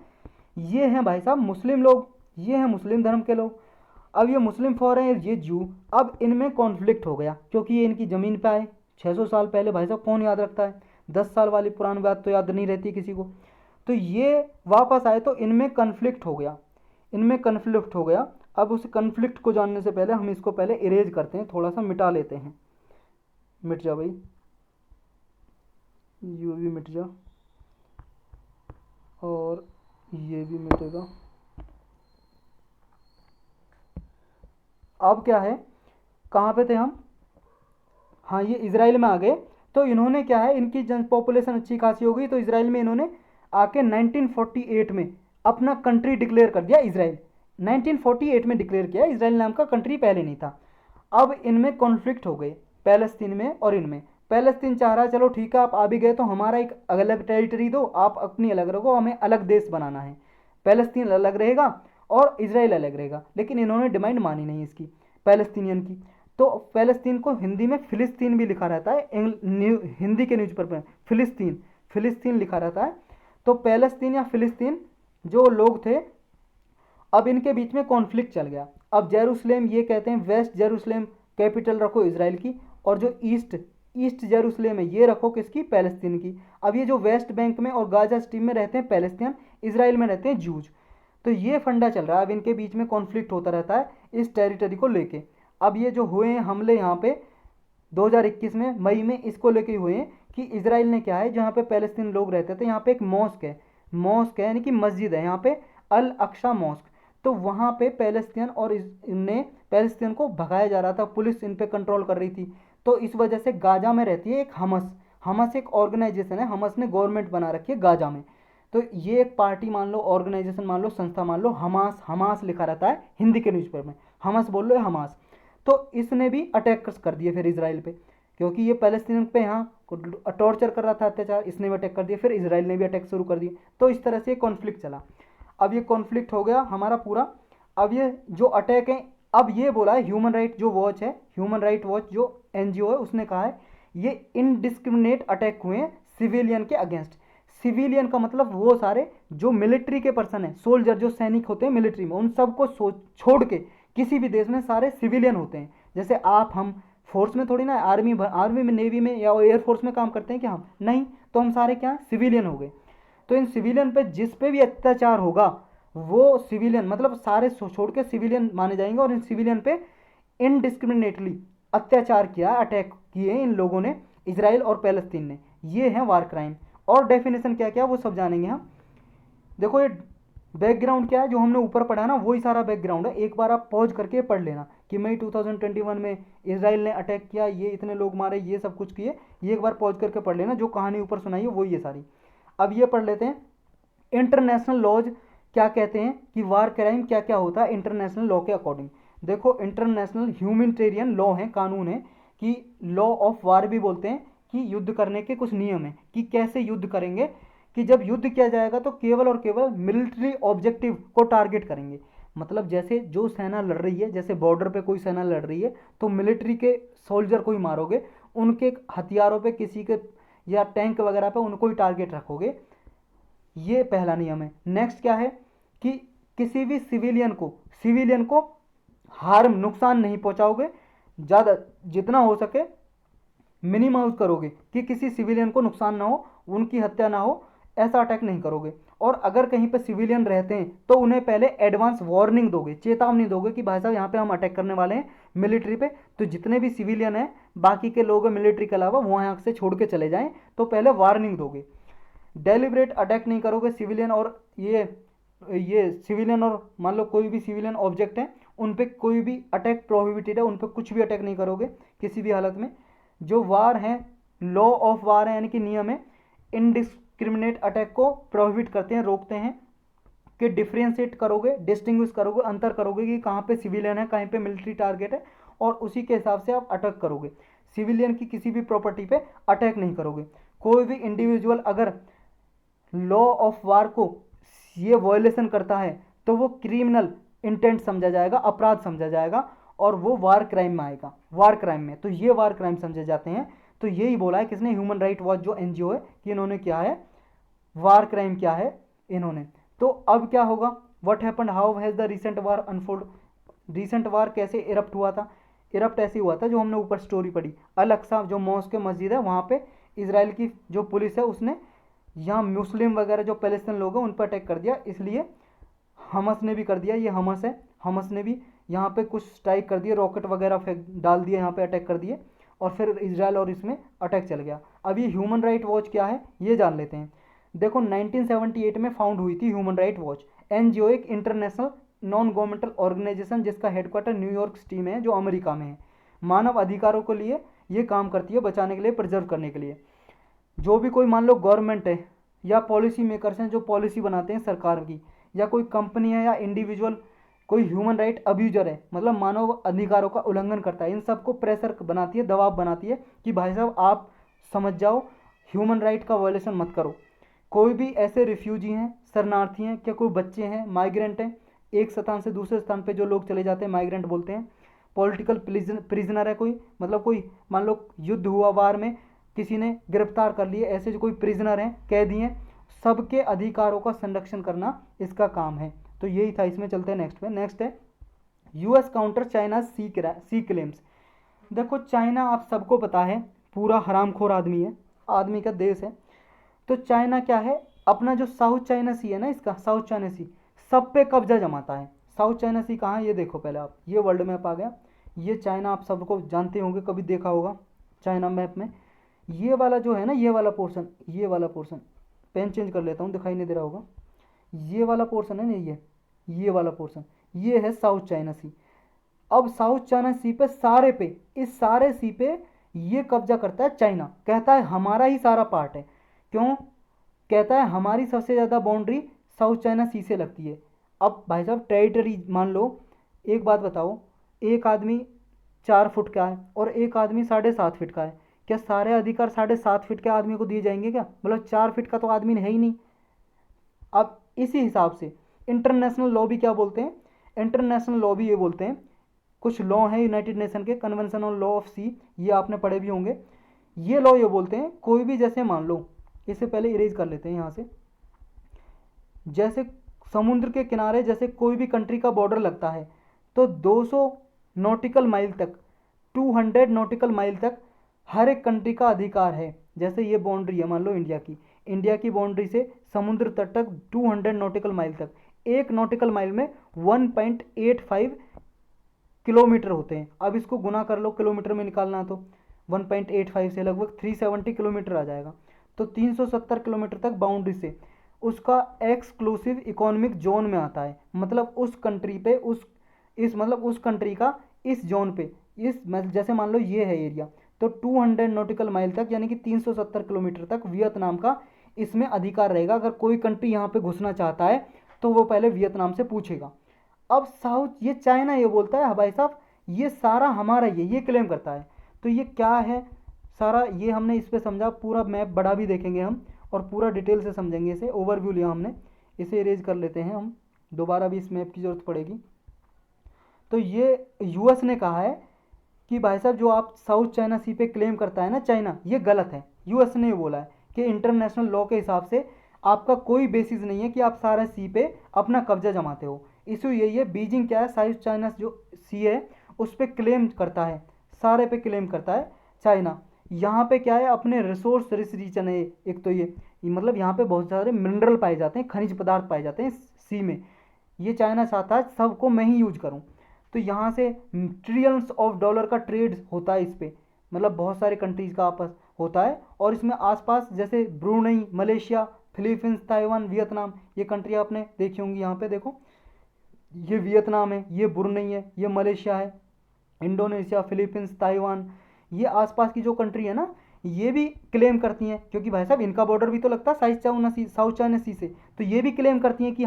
ये हैं भाई साहब मुस्लिम लोग, ये हैं मुस्लिम धर्म के लोग। अब ये मुस्लिम फौर हैं, ये जू। अब इनमें कॉन्फ्लिक्ट हो गया, क्योंकि ये इनकी ज़मीन पे आए 600 साल पहले। भाई साहब कौन याद रखता है, 10 साल वाली पुरानी बात तो याद नहीं रहती किसी को। तो ये वापस आए तो इनमें कन्फ्लिक्ट हो गया, इनमें कन्फ्लिक्ट हो गया। अब उस कन्फ्लिक्ट को जानने से पहले हम इसको पहले इरेज करते हैं, थोड़ा सा मिटा लेते हैं। मिट जा भाई, यू भी मिट जा, और ये भी मिटेगा। अब क्या है, कहाँ पे थे हम, हाँ ये इजराइल में आ गए। तो इन्होंने क्या है, इनकी जन पॉपुलेशन अच्छी खासी हो गई, तो इजराइल में इन्होंने आके 1948 में अपना कंट्री डिक्लेयर कर दिया। इजराइल 1948 में डिक्लेयर किया, इजराइल नाम का कंट्री पहले नहीं था। अब इनमें कॉन्फ्लिक्ट हो गए, पैलेस्तीन में और इनमें। पैलेस्तीन चाह रहा है चलो ठीक है आप आ भी गए तो हमारा एक अलग टेरिटरी दो, आप अपनी अलग रखो, हमें अलग देश बनाना है। पैलेस्तीन अलग रहेगा और इजराइल अलग रहेगा, लेकिन इन्होंने डिमांड मानी नहीं इसकी, पैलेस्तीनियन की। तो पैलेस्तीन को हिंदी में फिलिस्तीन भी लिखा रहता है, हिंदी के न्यूज़पेपर में फिलिस्तीन, फिलिस्तीन लिखा रहता है। तो पैलेस्तीन या फिलिस्तीन जो लोग थे, अब इनके बीच में कॉन्फ्लिक्ट चल गया। अब जेरूसलेम, ये कहते हैं वेस्ट जेरूसलेम कैपिटल रखो इजराइल की, और जो ईस्ट जेरूसलेम है ये रखो किसकी, पैलेस्तीन की। अब ये जो वेस्ट बैंक में और गाजा स्ट्रीप में रहते हैं पैलेस्तीन, इजराइल में रहते हैं जूज। तो ये फंडा चल रहा है, अब इनके बीच में कॉन्फ्लिक्ट होता रहता है इस टेरिटरी को लेके। अब ये जो हुए हैं हमले यहाँ पे 2021 में मई में, इसको लेके हुए हैं कि इजराइल ने क्या है, जहाँ पे पैलेस्तीन लोग रहते थे यहाँ पे एक मॉस्क है, मॉस्क है यानी कि मस्जिद है यहाँ पे, अल अक्सा मॉस्क। तो वहाँ पे पैलेस्तीन और इनने पैलेस्तीन को भगाया जा रहा था, पुलिस इन पे कंट्रोल कर रही थी। तो इस वजह से गाजा में रहती है एक हमस, हमस एक ऑर्गेनाइजेशन है, हमस ने गवर्नमेंट बना रखी है गाजा में। तो ये एक पार्टी मान लो, ऑर्गेनाइजेशन मान लो, संस्था मान लो, हमास, हमास लिखा रहता है हिंदी के न्यूज़पेपर में, हमस बोल लो या हमास। तो इसने भी अटैक कर दिए फिर इसराइल पे, क्योंकि ये पैलेस्तीन पे यहाँ टॉर्चर कर रहा था, अत्याचार, इसने भी अटैक कर दिया, फिर इसराइल ने भी अटैक शुरू कर दिए। तो इस तरह से कॉन्फ्लिक्ट चला। अब ये कॉन्फ्लिक्ट हो गया हमारा पूरा। अब ये जो अटैक है, अब ये बोला है ह्यूमन राइट जो वॉच है, ह्यूमन राइट वॉच जो एनजीओ है, उसने कहा है ये इनडिस्क्रिमिनेट अटैक हुए हैं सिविलियन के अगेंस्ट। सिविलियन का मतलब वो सारे जो मिलिट्री के पर्सन है, सोल्जर जो सैनिक होते हैं मिलिट्री में, उन सबको छोड़ के किसी भी देश में सारे सिविलियन होते हैं। जैसे आप हम फोर्स में थोड़ी ना, आर्मी में, नेवी में या एयरफोर्स में काम करते हैं क्या हम? नहीं, तो हम सारे क्या सिविलियन हो गए। तो इन सिविलियन पे जिस पे भी अत्याचार होगा वो सिविलियन मतलब सारे छोड़ के सिविलियन माने जाएंगे, और इन सिविलियन पे इनडिस्क्रिमिनेटली अत्याचार किया, अटैक किए इन लोगों ने, इसराइल और पैलेस्तीन ने। ये है वार क्राइम। और डेफिनेशन क्या क्या वो सब जानेंगे हम। देखो ये बैकग्राउंड क्या है जो हमने ऊपर पढ़ा ना, वही सारा बैकग्राउंड है। एक बार आप पॉज करके पढ़ लेना कि मई 2021 में इसराइल ने अटैक किया, ये इतने लोग मारे, ये सब कुछ किए, ये एक बार पॉज करके पढ़ लेना। जो कहानी ऊपर सुनाई है वही है सारी। अब ये पढ़ लेते हैं इंटरनेशनल लॉज क्या कहते हैं कि वार क्राइम क्या क्या होता है इंटरनेशनल लॉ के अकॉर्डिंग। देखो इंटरनेशनल ह्यूमैनिटेरियन लॉ है, कानून है कि लॉ ऑफ वार भी बोलते हैं, कि युद्ध करने के कुछ नियम है कि कैसे युद्ध करेंगे, कि जब युद्ध किया जाएगा तो केवल और केवल मिलिट्री ऑब्जेक्टिव को टारगेट करेंगे। मतलब जैसे जो सेना लड़ रही है, जैसे बॉर्डर पे कोई सेना लड़ रही है तो मिलिट्री के सोल्जर को ही मारोगे, उनके हथियारों पे किसी के या टैंक वगैरह पे उनको ही टारगेट रखोगे। ये पहला नियम है। नेक्स्ट क्या है कि किसी भी सिविलियन को हार्म नुकसान नहीं पहुंचाओगे, ज़्यादा जितना हो सके मिनिमाइज करोगे कि किसी सिविलियन को नुकसान ना हो, उनकी हत्या ना हो, ऐसा अटैक नहीं करोगे। और अगर कहीं पे सिविलियन रहते हैं तो उन्हें पहले एडवांस वार्निंग दोगे, चेतावनी दोगे कि भाई साहब यहाँ पे हम अटैक करने वाले हैं मिलिट्री पे, तो जितने भी सिविलियन हैं बाकी के लोग मिलिट्री के अलावा वो यहाँ से छोड़ के चले जाएं, तो पहले वार्निंग दोगे। डेलिब्रेट अटैक नहीं करोगे सिविलियन, और ये सिविलियन और मान लो कोई भी सिविलियन ऑब्जेक्ट है उन पर कोई भी अटैक प्रोहिबिटेड है, उन पर कुछ भी अटैक नहीं करोगे किसी भी हालत में। जो वार है, लॉ ऑफ वार है यानी कि नियम है, इनडिस्क्रिमिनेट अटैक को प्रोहिबिट करते हैं, रोकते हैं, कि डिफ्रेंशिएट करोगे, डिस्टिंग्विश करोगे, अंतर करोगे कि कहाँ पे सिविलियन है, कहाँ पे मिलिट्री टारगेट है, और उसी के हिसाब से आप अटैक करोगे। सिविलियन की किसी भी प्रॉपर्टी पे अटैक नहीं करोगे। कोई भी इंडिविजुअल अगर लॉ ऑफ वार को ये वायलेशन करता है तो वो क्रिमिनल इंटेंट समझा जाएगा, अपराध समझा जाएगा, और वो वार क्राइम में आएगा। वार क्राइम में तो ये वार क्राइम समझे जाते हैं। तो यही बोला है किसने, ह्यूमन राइट वॉच जो एनजीओ है, कि इन्होंने क्या है, वार क्राइम क्या है इन्होंने। तो अब क्या होगा, what happened, how has the recent war unfold. Recent war कैसे इरप्ट हुआ था? इरप्ट ऐसे हुआ था जो हमने ऊपर स्टोरी पढ़ी, अल अक्सा जो मॉस्क मस्जिद है वहाँ पे इसराइल की जो पुलिस है उसने यहाँ मुस्लिम वगैरह जो पैलेस्टीन लोग हैं उन पर अटैक कर दिया, इसलिए हमस ने भी कर दिया, ये हमस है, हमस ने भी यहाँ पे कुछ स्ट्राइक कर दिए, रॉकेट वगैरह फेंक डाल दिए, यहाँ पे अटैक कर दिए, और फिर इसराइल और इसमें अटैक चल गया। अब ये ह्यूमन राइट वॉच क्या है ये जान लेते हैं। देखो 1978 में फाउंड हुई थी ह्यूमन राइट वॉच एनजीओ, एक इंटरनेशनल नॉन गवर्नमेंटल ऑर्गेनाइजेशन जिसका हेडक्वार्टर न्यूयॉर्क सिटी में है जो अमेरिका में है। मानव अधिकारों के लिए ये काम करती है, बचाने के लिए, प्रिजर्व करने के लिए। जो भी कोई मान लो गवर्नमेंट है या पॉलिसी मेकर्स हैं जो पॉलिसी बनाते हैं सरकार की, या कोई कंपनी है या इंडिविजुअल कोई ह्यूमन राइट अब्यूजर है, मतलब मानव अधिकारों का उल्लंघन करता है, इन सबको प्रेशर बनाती है, दबाव बनाती है कि भाई साहब आप समझ जाओ, ह्यूमन राइट का वायलेशन मत करो। कोई भी ऐसे रिफ्यूजी हैं, शरणार्थी हैं, क्या कोई बच्चे हैं, माइग्रेंट हैं, एक स्थान से दूसरे स्थान पे जो लोग चले जाते हैं माइग्रेंट बोलते हैं। पॉलिटिकल प्रिजनर है कोई, मतलब कोई मान लो युद्ध हुआ, वार में किसी ने गिरफ्तार कर लिए, ऐसे जो कोई प्रिजनर हैं, कैदी हैं, सबके अधिकारों का संरक्षण करना इसका काम है। तो यही था। इसमें चलते हैं नेक्स्ट पे। नेक्स्ट है यूएस काउंटर चाइना सी क्लेम्स। देखो चाइना आप सबको पता है पूरा हरामखोर आदमी है, आदमी का देश है। तो चाइना क्या है, अपना जो साउथ चाइना सी है ना, इसका साउथ चाइना सी सब पे कब्जा जमाता है। साउथ चाइना सी कहाँ है ये देखो पहले आप, ये वर्ल्ड मैप आ गया, ये चाइना आप सबको जानते होंगे, कभी देखा होगा चाइना मैप में। ये वाला जो है ना, ये वाला पोर्शन, ये वाला पोर्शन, पेन चेंज कर लेता हूँ दिखाई नहीं दे रहा होगा, ये वाला पोर्शन है ना, ये वाला पोर्शन, ये है साउथ चाइना सी। अब साउथ चाइना सी पे सारे पे, इस सारे सी पे ये कब्जा करता है चाइना, कहता है हमारा ही सारा पार्ट है। क्यों? कहता है हमारी सबसे ज़्यादा बाउंड्री साउथ चाइना सी से लगती है। अब भाई साहब टेरिटरी मान लो, एक बात बताओ, एक आदमी 4 फुट का है और एक आदमी 7.5 फीट का है, क्या सारे अधिकार 7.5 फीट के आदमी को दिए जाएंगे क्या? मतलब 4 फीट का तो आदमी है ही नहीं। अब इसी हिसाब से इंटरनेशनल लॉ भी क्या बोलते हैं, इंटरनेशनल लॉ भी ये बोलते हैं, कुछ लॉ हैं यूनाइटेड नेशन के, कन्वेंशन ऑन लॉ ऑफ सी, ये आपने पढ़े भी होंगे। ये लॉ ये बोलते हैं कोई भी, जैसे मान लो, इससे पहले इरेज कर लेते हैं यहाँ से, जैसे समुद्र के किनारे जैसे कोई भी कंट्री का बॉर्डर लगता है तो 200 नॉटिकल माइल तक, 200 नॉटिकल माइल तक हर एक कंट्री का अधिकार है। जैसे ये बाउंड्री है मान लो इंडिया की, इंडिया की बाउंड्री से समुद्र तट तक 200 नॉटिकल माइल तक, एक नॉटिकल माइल में 1.85 किलोमीटर होते हैं। अब इसको गुना कर लो, किलोमीटर में निकालना तो 1.85 से लगभग 370 किलोमीटर आ जाएगा। तो 370 किलोमीटर तक बाउंड्री से उसका एक्सक्लूसिव इकोनॉमिक जोन में आता है। मतलब उस कंट्री पे, उस कंट्री का इस जोन पे, जैसे मान लो ये है एरिया, तो 200 नॉटिकल माइल तक यानी कि 370 किलोमीटर तक वियतनाम का इसमें अधिकार रहेगा। अगर कोई कंट्री यहाँ पे घुसना चाहता है तो वो पहले वियतनाम से पूछेगा। अब साउथ, ये चाइना ये बोलता है भाई साहब ये सारा हमारा ये क्लेम करता है। तो ये क्या है सारा, ये हमने इस पर समझा, पूरा मैप बड़ा भी देखेंगे हम और पूरा डिटेल से समझेंगे इसे। ओवरव्यू लिया हमने, इसे इरेज कर लेते हैं हम, दोबारा भी इस मैप की ज़रूरत पड़ेगी। तो ये यूएस ने कहा है कि भाई साहब जो आप साउथ चाइना सी पे क्लेम करता है ना चाइना, ये गलत है। यूएस ने बोला है कि इंटरनेशनल लॉ के हिसाब से आपका कोई बेसिस नहीं है कि आप सारे सी पे अपना कब्जा जमाते हो। इशू यही है, बीजिंग क्या है, साउथ चाइना जो सी है उस पर क्लेम करता है, सारे पे क्लेम करता है चाइना। यहाँ पे क्या है, अपने रिसोर्स रिच रीजन है एक, तो ये मतलब यहाँ पे बहुत सारे मिनरल पाए जाते हैं, खनिज पदार्थ पाए जाते हैं सी में। ये चाइना चाहता है सबको मैं ही यूज करूँ। तो यहाँ से ट्रिलियंस ऑफ डॉलर का ट्रेड होता है इस पे, मतलब बहुत सारे कंट्रीज का आपस होता है। और इसमें आसपास जैसे Brunei, Malaysia, Philippines, Taiwan, Vietnam, ये कंट्री आपने देखी होंगी। यहाँ पे देखो ये वियतनाम है, ये ब्रूनई है, ये मलेशिया है, इंडोनेशिया, फिलीपींस, ताइवान, ये आसपास की जो कंट्री है ना, ये भी क्लेम करती हैं, क्योंकि भाई साहब इनका बॉर्डर भी तो लगता है साउथ चाइना सी से। तो ये भी क्लेम करती हैं कि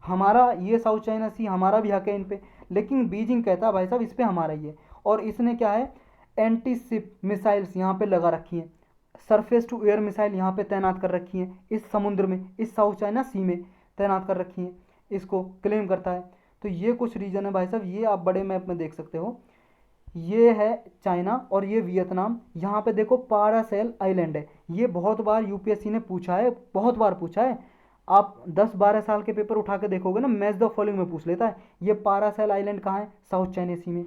हमारा ये साउथ चाइना सी हमारा भी हक है इन पे। लेकिन बीजिंग कहता है भाई साहब इस पे हमारा ही है। और इसने क्या है, एंटी शिप मिसाइल्स यहाँ पे लगा रखी हैं, सरफेस टू एयर मिसाइल यहाँ पे तैनात कर रखी हैं, इस समुद्र में, इस साउथ चाइना सी में तैनात कर रखी हैं, इसको क्लेम करता है। तो ये कुछ रीजन है भाई साहब, ये आप बड़े मैप में देख सकते हो। ये है चाइना और ये वियतनाम। यहाँ पे देखो पारासेल आइलैंड है, ये बहुत बार यूपीएससी ने पूछा है, बहुत बार पूछा है। आप 10-12 साल के पेपर उठा के देखोगे ना, मैच द फॉलोइंग में पूछ लेता है। ये पारासेल आइलैंड कहाँ है, साउथ चाइना सी में।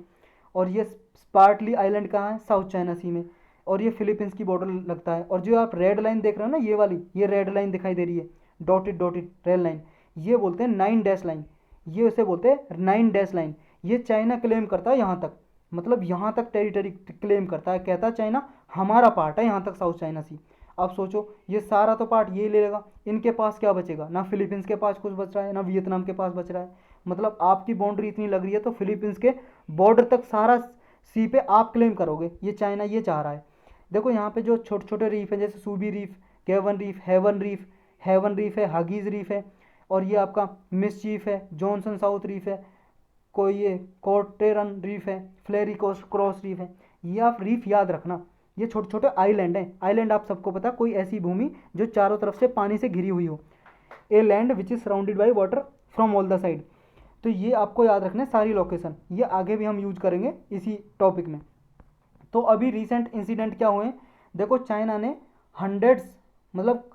और ये स्पार्टली आइलैंड कहाँ है, साउथ चाइना सी में। और ये फिलीपींस की बॉर्डर लगता है। और जो आप रेड लाइन देख रहे हो ना, ये वाली, ये रेड लाइन दिखाई दे रही है, डॉटेड डॉटेड रेड लाइन, ये बोलते हैं 9 डैश लाइन, ये उसे बोलते हैं 9 डैश लाइन। ये चाइना क्लेम करता है यहाँ तक, मतलब यहाँ तक टेरिटरी क्लेम करता है, कहता है चाइना हमारा पार्ट है यहाँ तक साउथ चाइना सी। अब सोचो ये सारा तो पार्ट ये ले लेगा, इनके पास क्या बचेगा, ना फिलीपींस के पास कुछ बच रहा है, ना वियतनाम के पास बच रहा है। मतलब आपकी बाउंड्री इतनी लग रही है तो फिलीपींस के बॉर्डर तक सारा सी पे आप क्लेम करोगे, ये चाइना ये चाह रहा है। देखो यहाँ पे जो छोटे छोटे रीफ है, जैसे सूबी रीफ, केवन रीफ, हेवन रीफ है, हागीज रीफ है, और ये आपका मिसचीफ है, जॉनसन साउथ रीफ है, कोई ये कोटेरन रीफ है, फ्लेरी क्रॉस रीफ है। ये आप रीफ याद रखना, ये छोटे छोटे आइलैंड हैं। आइलैंड आप सबको पता, कोई ऐसी भूमि जो चारों तरफ से पानी से घिरी हुई हो, a land which is surrounded by water from all the side. तो ये आपको याद रखना है सारी लोकेशन, ये आगे भी हम यूज करेंगे इसी टॉपिक में। तो अभी रिसेंट इंसिडेंट क्या हुए, देखो चाइना ने हंड्रेड्स, मतलब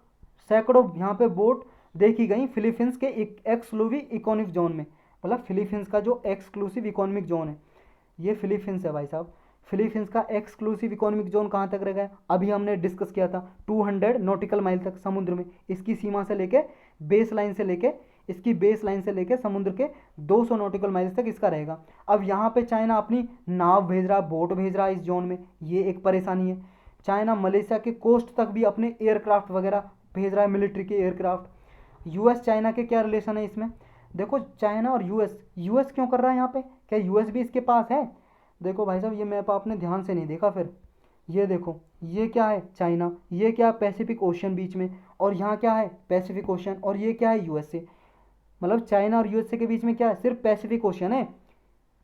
सैकड़ों यहाँ पे बोट देखी गई फिलीपींस के एक्सक्लूसिव इकोनॉमिक जोन में। मतलब फिलीपींस का जो एक्सक्लूसिव इकोनॉमिक जोन है, ये फिलीपींस है भाई साहब। फिलीपींस का एक्सक्लूसिव इकोनॉमिक जोन कहाँ तक रह गया, अभी हमने डिस्कस किया था, 200 नॉटिकल माइल तक समुद्र में, इसकी सीमा से लेके बेस लाइन से लेके, इसकी बेस लाइन से लेके समुद्र के 200 नॉटिकल माइल्स तक इसका रहेगा। अब यहाँ पे चाइना अपनी नाव भेज रहा, बोट भेज रहा इस जोन में, ये एक परेशानी है। चाइना मलेशिया के कोस्ट तक भी अपने एयरक्राफ्ट वगैरह भेज रहा है, मिलिट्री के एयरक्राफ्ट। यूएस चाइना के क्या रिलेशन है इसमें, देखो चाइना और यूएस, यूएस क्यों कर रहा है यहाँ पे, क्या यूएस भी इसके पास है? देखो भाई साहब ये मैप आपने ध्यान से नहीं देखा फिर। ये देखो ये क्या है चाइना, ये क्या है पैसिफिक ओशन बीच में, और यहाँ क्या है पैसिफिक ओशन, और ये क्या है यूएसए। मतलब चाइना और यूएसए के बीच में क्या है, सिर्फ पैसिफिक ओशन है।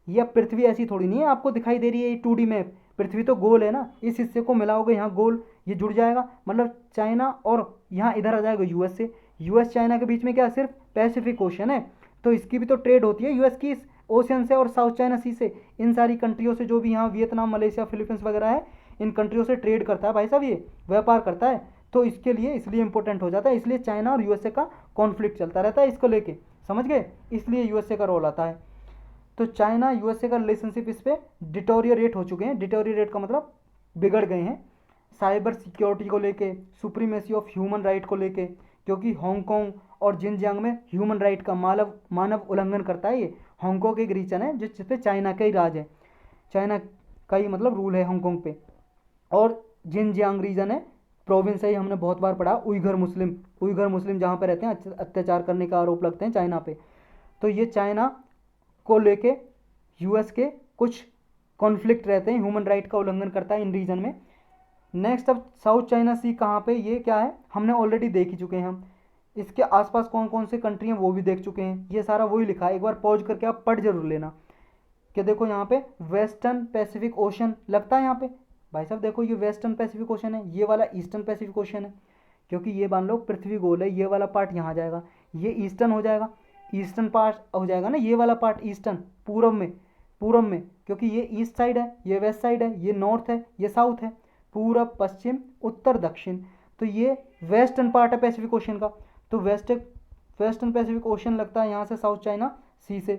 ये अब पृथ्वी ऐसी थोड़ी नहीं है आपको दिखाई दे रही है ये 2D मैप, पृथ्वी तो गोल है ना, इस हिस्से को मिलाओगे यहाँ गोल, ये जुड़ जाएगा, मतलब चाइना और यहाँ इधर आ जाएगा यूएस से। यूएस चाइना के बीच में क्या है, सिर्फ पैसिफिक ओशन है। तो इसकी भी तो ट्रेड होती है यूएस की इस ओशियन से और साउथ चाइना सी से, इन सारी कंट्रियों से, जो भी यहाँ वियतनाम मलेशिया फिलीपींस वगैरह है, इन कंट्रियों से ट्रेड करता है भाई साहब, ये व्यापार करता है। तो इसके लिए इसलिए इंपॉर्टेंट हो जाता है, इसलिए चाइना और यूएसए का कॉन्फ्लिक्ट चलता रहता है इसको लेके, समझ गए, इसलिए यूएसए का रोल आता है। तो चाइना यूएसए का रिलेशनशिप इस पर डिटोरियरेट हो चुके हैं, डिटोरियरेट का मतलब बिगड़ गए हैं, साइबर सिक्योरिटी को लेके, सुप्रीमेसी ऑफ ह्यूमन राइट को लेके, क्योंकि हांगकांग और जिनजियांग में ह्यूमन राइट का मानव उल्लंघन करता है ये। हांगकांग एक रीजन है जिस पे चाइना का ही राज है, चाइना का ही मतलब रूल है हांगकांग पे, और जिनजियांग रीजन है, प्रोविंस है, हमने बहुत बार पढ़ा, उइगर मुस्लिम जहाँ पे रहते हैं अत्याचार करने का आरोप लगते हैं चाइना पे। तो ये चाइना को लेके यूएस के कुछ कॉन्फ्लिक्ट रहते हैं, ह्यूमन राइट का उल्लंघन करता है इन रीजन में। नेक्स्ट अब साउथ चाइना सी कहाँ पे, ये क्या है हमने ऑलरेडी देख ही चुके हैं हम, इसके आसपास कौन कौन से कंट्री हैं वो भी देख चुके हैं, ये सारा वही लिखा है, एक बार पॉज करके आप पढ़ जरूर लेना कि देखो यहाँ पे वेस्टर्न पैसिफिक ओशन लगता है यहाँ पे, भाई साहब देखो ये वेस्टर्न पैसिफिक ओशन है, ये वाला ईस्टर्न पैसिफिक ओशन है, क्योंकि ये मान लो पृथ्वी गोल है, ये वाला पार्ट यहाँ जाएगा, ये ईस्टर्न हो जाएगा, ईस्टर्न पार्ट हो जाएगा ना ये वाला पार्ट ईस्टर्न, पूरब में, क्योंकि ये ईस्ट साइड है, ये वेस्ट साइड है, ये नॉर्थ है, ये साउथ है, पूरब पश्चिम उत्तर दक्षिण, तो ये वेस्टर्न पार्ट है पैसिफिक ओशन का। तो वेस्टर्न पैसिफिक ओशन लगता है यहाँ से साउथ चाइना सी से।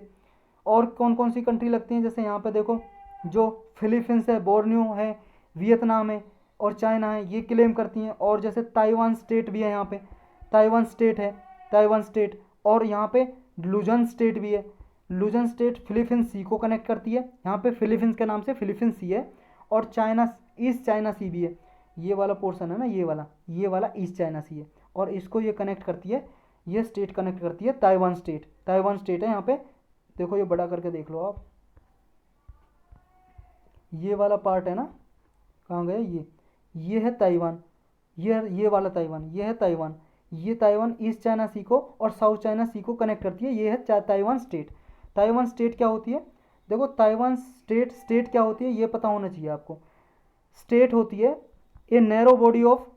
और कौन कौन सी कंट्री लगती हैं, जैसे यहाँ पे देखो जो फिलीपींस है, बोर्नियो है, वियतनाम है और चाइना है, ये क्लेम करती हैं। और जैसे ताइवान स्टेट भी है यहाँ पे, ताइवान स्टेट है, ताइवान स्टेट, और यहाँ पे लुजन स्टेट भी है, लुजन स्टेट फिलीपींस सी को कनेक्ट करती है, यहाँ पे फिलीपींस के नाम से फिलीपींस सी है, और चाइना ईस्ट चाइना सी भी है, ये वाला पोर्शन है ना, ये वाला ईस्ट चाइना सी है, और इसको ये कनेक्ट करती है, ये स्टेट कनेक्ट करती है ताइवान स्टेट है यहाँ पे, देखो ये बड़ा करके देख लो आप, ये वाला पार्ट है ना, कहाँ गया ये है ताइवान, ये वाला ताइवान, ये है ताइवान, ये ताइवान ईस्ट चाइना सी को और साउथ चाइना सी को कनेक्ट करती है, ये है ताइवान स्टेट। ताइवान स्टेट क्या होती है, देखो ताइवान स्टेट क्या होती है ये पता होना चाहिए आपको। स्टेट होती है a narrow body of,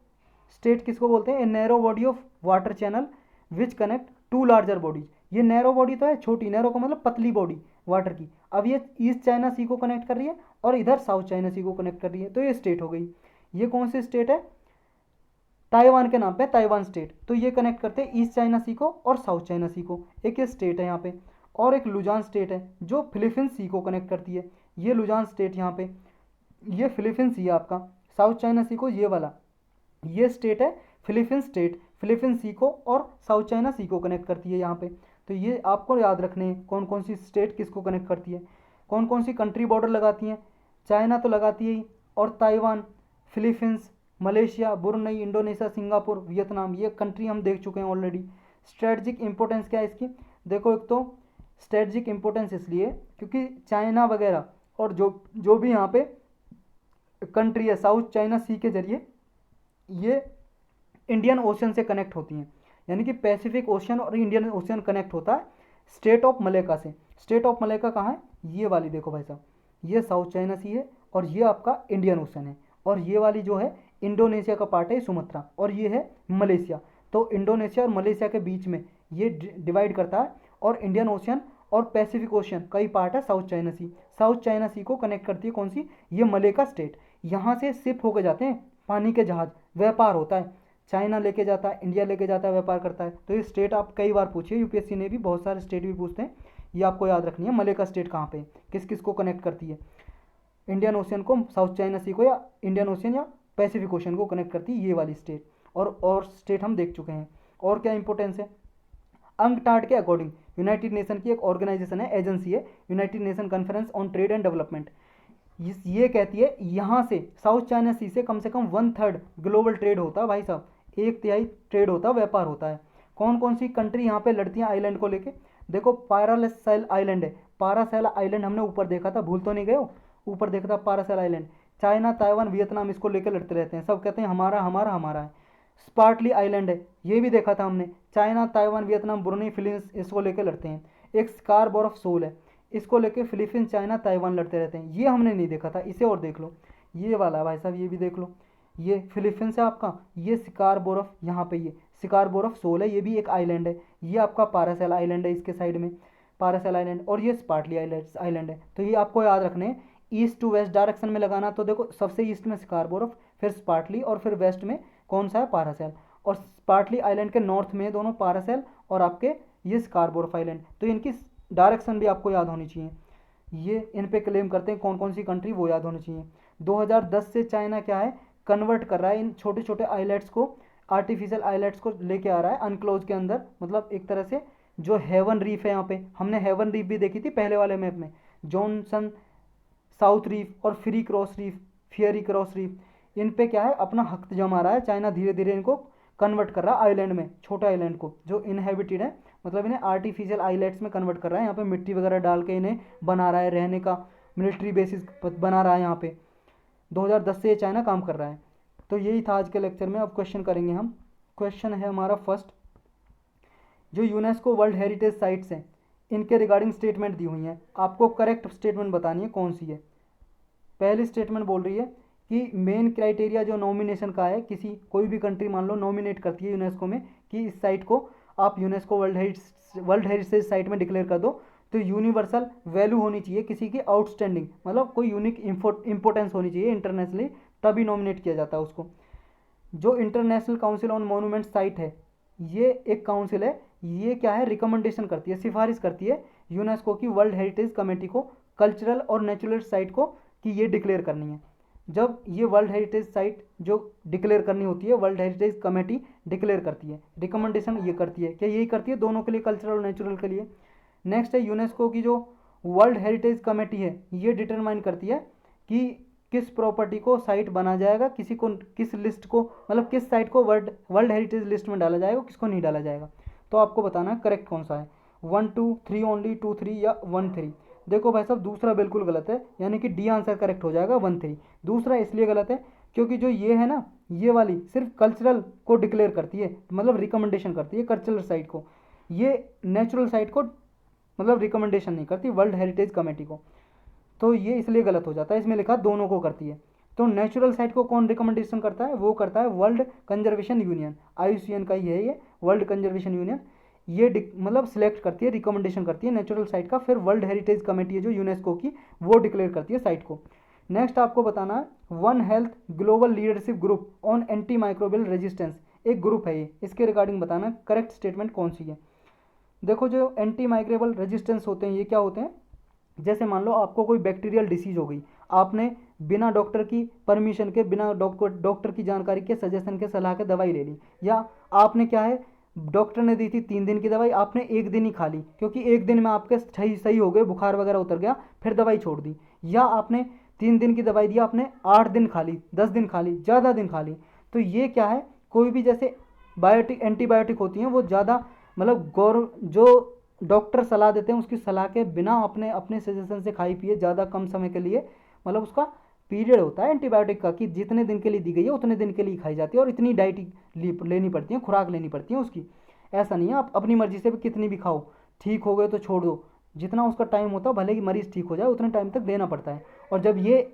strait किसको बोलते हैं, a narrow body of water channel which connect to larger bodies. ये नैरो बॉडी तो है छोटी, नैरो का मतलब पतली बॉडी वाटर की, अब ये ईस्ट चाइना सी को कनेक्ट कर रही है और इधर साउथ चाइना सी को कनेक्ट कर रही है, तो ये स्टेट हो गई। ये कौन सी स्टेट है, ताइवान के नाम पे ताइवान स्टेट, तो ये कनेक्ट करते हैं ईस्ट चाइना सी को और साउथ चाइना सी को, एक ये स्टेट है यहाँ पे। और एक लुजान स्टेट है जो फिलीपींस सी को कनेक्ट करती है, ये लुजान स्टेट यहाँ पे, ये फिलीपींस सी है आपका, साउथ चाइना सी को ये वाला, ये स्टेट है फिलीपींस स्टेट, फिलीपींस सी को और साउथ चाइना सी को कनेक्ट करती है यहाँ पे। तो ये आपको याद रखने हैं कौन कौन सी स्टेट किसको कनेक्ट करती है, कौन कौन सी कंट्री बॉर्डर लगाती हैं, चाइना तो लगाती है ही, और Taiwan, Philippines, Malaysia, Brunei, Indonesia, Singapore, Vietnam, ये कंट्री हम देख चुके हैं ऑलरेडी। स्ट्रेटजिक इंपॉर्टेंस क्या है इसकी, देखो एक तो स्ट्रेटजिक इंपॉर्टेंस इसलिए क्योंकि चाइना वगैरह और जो भी यहाँ पे कंट्री है साउथ चाइना सी के जरिए ये इंडियन ओशन से कनेक्ट होती हैं, यानी कि पैसिफिक ओशन और इंडियन ओशन कनेक्ट होता है स्टेट ऑफ मलेका से। स्टेट ऑफ मलेका कहाँ है, ये वाली देखो भाई साहब, ये साउथ चाइना सी है और ये आपका इंडियन ओशन है, और ये वाली जो है इंडोनेशिया का पार्ट है सुमात्रा, और ये है मलेशिया। तो इंडोनेशिया और मलेशिया के बीच में ये डिवाइड करता है, और इंडियन ओशन और पैसिफिक ओशन का ही पार्ट है साउथ चाइना सी। साउथ चाइना सी को कनेक्ट करती है कौन सी, ये मलेका स्टेट। यहाँ से शिप होकर जाते हैं पानी के जहाज, व्यापार होता है, चाइना लेके जाता है, इंडिया लेके जाता है, व्यापार करता है। तो ये स्टेट आप कई बार पूछिए, यूपीएससी ने भी बहुत सारे स्टेट भी पूछते हैं, ये आपको याद रखनी है। मलेका स्टेट कहाँ पे, किस किस को कनेक्ट करती है, इंडियन ओशन को, साउथ चाइना सी को, या इंडियन ओशन या पैसिफिक ओशन को कनेक्ट करती है ये वाली स्टेट। और स्टेट हम देख चुके हैं। और क्या इंपॉर्टेंस है, अंकटाड के अकॉर्डिंग यूनाइटेड नेशन की एक ऑर्गेनाइजेशन है, एजेंसी है, United nation conference on trade and development, ये कहती है यहाँ से साउथ चाइना सी से कम 1/3 ग्लोबल ट्रेड होता है भाई साहब, 1/3 ट्रेड होता है, व्यापार होता है। कौन कौन सी कंट्री यहाँ पे लड़ती हैं आइलैंड को लेके, देखो पारासेल आइलैंड है, पारासेल आइलैंड हमने ऊपर देखा था, भूल तो नहीं गए हो, ऊपर देखा था Paracel island. China, Taiwan, Vietnam इसको लेकर लड़ते रहते हैं, सब कहते हैं हमारा हमारा हमारा है। स्पार्टली आइलैंड है, ये भी देखा था हमने, China, Taiwan, Vietnam, Brunei, Philippines इसको लेकर लड़ते हैं। एक स्कार्बर ऑफ सोल है, इसको लेकर फिलीपींस, चाइना, ताइवान लड़ते रहते हैं, ये हमने नहीं देखा था, इसे और देख लो। ये वाला है भाई साहब, ये भी देख लो, ये फिलीपींस है आपका, ये स्कार्बर ऑफ, यहाँ पे ये स्कार्बर ऑफ सोल है, ये भी एक आइलैंड है। ये आपका पारासेल आइलैंड है इसके साइड में, पारासेल आइलैंड, और ये स्पार्टली आइलैंड है। तो ये आपको याद रखने हैं, ईस्ट टू वेस्ट डायरेक्शन में लगाना। तो देखो सबसे ईस्ट में स्कार्बर ऑफ, फिर स्पार्टली, और फिर वेस्ट में कौन सा है, पारासेल। और स्पार्टली आइलैंड के नॉर्थ में दोनों पारासेल और आपके ये स्कार्बर ऑफ आइलैंड, तो इनकी डायरेक्शन भी आपको याद होनी चाहिए। ये इन पे क्लेम करते हैं कौन कौन सी कंट्री, वो याद होनी चाहिए। 2010 से चाइना क्या है, कन्वर्ट कर रहा है इन छोटे छोटे आइलैंड्स को, आर्टिफिशियल आइलैंड्स को लेके आ रहा है अनक्लोज के अंदर, मतलब एक तरह से जो हेवन रीफ है, यहाँ पे हमने हेवन रीफ भी देखी थी पहले वाले मैप में, जॉनसन साउथ रीफ और free Cross Reef, Fiery Cross Reef, इन पे क्या है अपना हक जमा रहा है चाइना, धीरे धीरे इनको कन्वर्ट कर रहा है आइलैंड में, छोटे आइलैंड को जो इनहेबिटेड है, मतलब इन्हें आर्टिफिशियल आइलैंड्स में कन्वर्ट कर रहा है। यहाँ पे मिट्टी वगैरह डाल के इन्हें बना रहा है, रहने का मिलिट्री बेसिस बना रहा है यहाँ पे। 2010 से ये चाइना काम कर रहा है। तो यही था आज के लेक्चर में। अब क्वेश्चन करेंगे हम। क्वेश्चन है हमारा फर्स्ट, जो यूनेस्को वर्ल्ड हेरिटेज साइट्स हैं इनके रिगार्डिंग स्टेटमेंट दी हुई हैं, आपको करेक्ट स्टेटमेंट बतानी है कौन सी है। पहली स्टेटमेंट बोल रही है कि मेन क्राइटेरिया जो नॉमिनेशन का है, किसी कोई भी कंट्री मान लो नॉमिनेट करती है यूनेस्को में कि इस साइट को आप यूनेस्को वर्ल्ड हेरिटेज साइट में डिक्लेयर कर दो, तो यूनिवर्सल वैल्यू होनी चाहिए किसी की आउटस्टैंडिंग, मतलब कोई यूनिक इंपोर्टेंस होनी चाहिए इंटरनेशनली, तभी नॉमिनेट किया जाता है उसको। जो international council on monument site है, ये एक काउंसिल है, ये क्या है रिकमेंडेशन करती है, सिफारिश करती है यूनेस्को की वर्ल्ड हेरिटेज कमेटी को, कल्चरल और नेचुरल साइट को, कि ये डिक्लेयर करनी है। जब ये वर्ल्ड हेरिटेज साइट जो डिक्लेयर करनी होती है, वर्ल्ड हेरिटेज कमेटी डिक्लेयर करती है, रिकमेंडेशन ये करती है, क्या यही करती है दोनों के लिए, कल्चरल और नेचुरल के लिए। नेक्स्ट है यूनेस्को की जो वर्ल्ड हेरिटेज कमेटी है, ये डिटरमाइन करती है कि किस प्रॉपर्टी को साइट बना जाएगा, किसी को किस लिस्ट को, मतलब किस साइट को वर्ल्ड हेरिटेज लिस्ट में डाला जाएगा, किसको नहीं डाला जाएगा। तो आपको बताना है करेक्ट कौन सा है, 1 2 3 ओनली, 2 3 या 1 3। देखो भाई साहब दूसरा बिल्कुल गलत है, यानी कि डी आंसर करेक्ट हो जाएगा 1 3। दूसरा इसलिए गलत है क्योंकि जो ये है ना, ये वाली सिर्फ कल्चरल को डिक्लेयर करती है, मतलब रिकमेंडेशन करती है कल्चरल साइट को, ये नेचुरल साइट को मतलब रिकमेंडेशन नहीं करती वर्ल्ड हेरिटेज कमेटी को, तो ये इसलिए गलत हो जाता है। इसमें लिखा दोनों को करती है। तो नेचुरल साइट को कौन रिकमेंडेशन करता है, वो करता है वर्ल्ड कंजर्वेशन यूनियन, IUCN का ही है ये वर्ल्ड कंजर्वेशन यूनियन, ये मतलब सिलेक्ट करती है, रिकमेंडेशन करती है नेचुरल साइट का, फिर वर्ल्ड हेरिटेज कमेटी है जो यूनेस्को की, वो डिक्लेयर करती है साइट को। नेक्स्ट आपको बताना है one health global leadership group on anti microbial resistance, एक ग्रुप है ये, इसके रिगार्डिंग बताना करेक्ट स्टेटमेंट कौन सी है। देखो जो एंटी माइक्रोबियल रेजिस्टेंस होते हैं ये क्या होते हैं, जैसे मान लो आपको कोई बैक्टीरियल डिसीज हो गई, आपने बिना डॉक्टर की परमिशन के, बिना डॉक्टर की जानकारी के, सजेशन के, सलाह के दवाई ले ली, या आपने क्या है डॉक्टर ने दी थी 3 दिन की दवाई, आपने 1 दिन ही खा ली क्योंकि 1 दिन में आपके सही हो गए, बुखार वगैरह उतर गया, फिर दवाई छोड़ दी। या आपने 3 दिन की दवाई दी, आपने 8 दिन खा ली, 10 दिन खा ली, ज़्यादा दिन खा ली। तो ये क्या है, कोई भी जैसे बायोटिक एंटीबायोटिक होती हैं वो ज़्यादा मतलब जो डॉक्टर सलाह देते हैं उसकी सलाह के बिना अपने अपने सजेशन से खाई पिए ज़्यादा कम समय के लिए, मतलब उसका पीरियड होता है एंटीबायोटिक का कि जितने दिन के लिए दी गई है उतने दिन के लिए खाई जाती है, और इतनी डाइट लेनी पड़ती है, खुराक लेनी पड़ती है उसकी। ऐसा नहीं है आप अपनी मर्जी से भी कितनी भी खाओ, ठीक हो गए तो छोड़ दो, जितना उसका टाइम होता है भले ही मरीज़ ठीक हो जाए उतने टाइम तक देना पड़ता है। और जब ये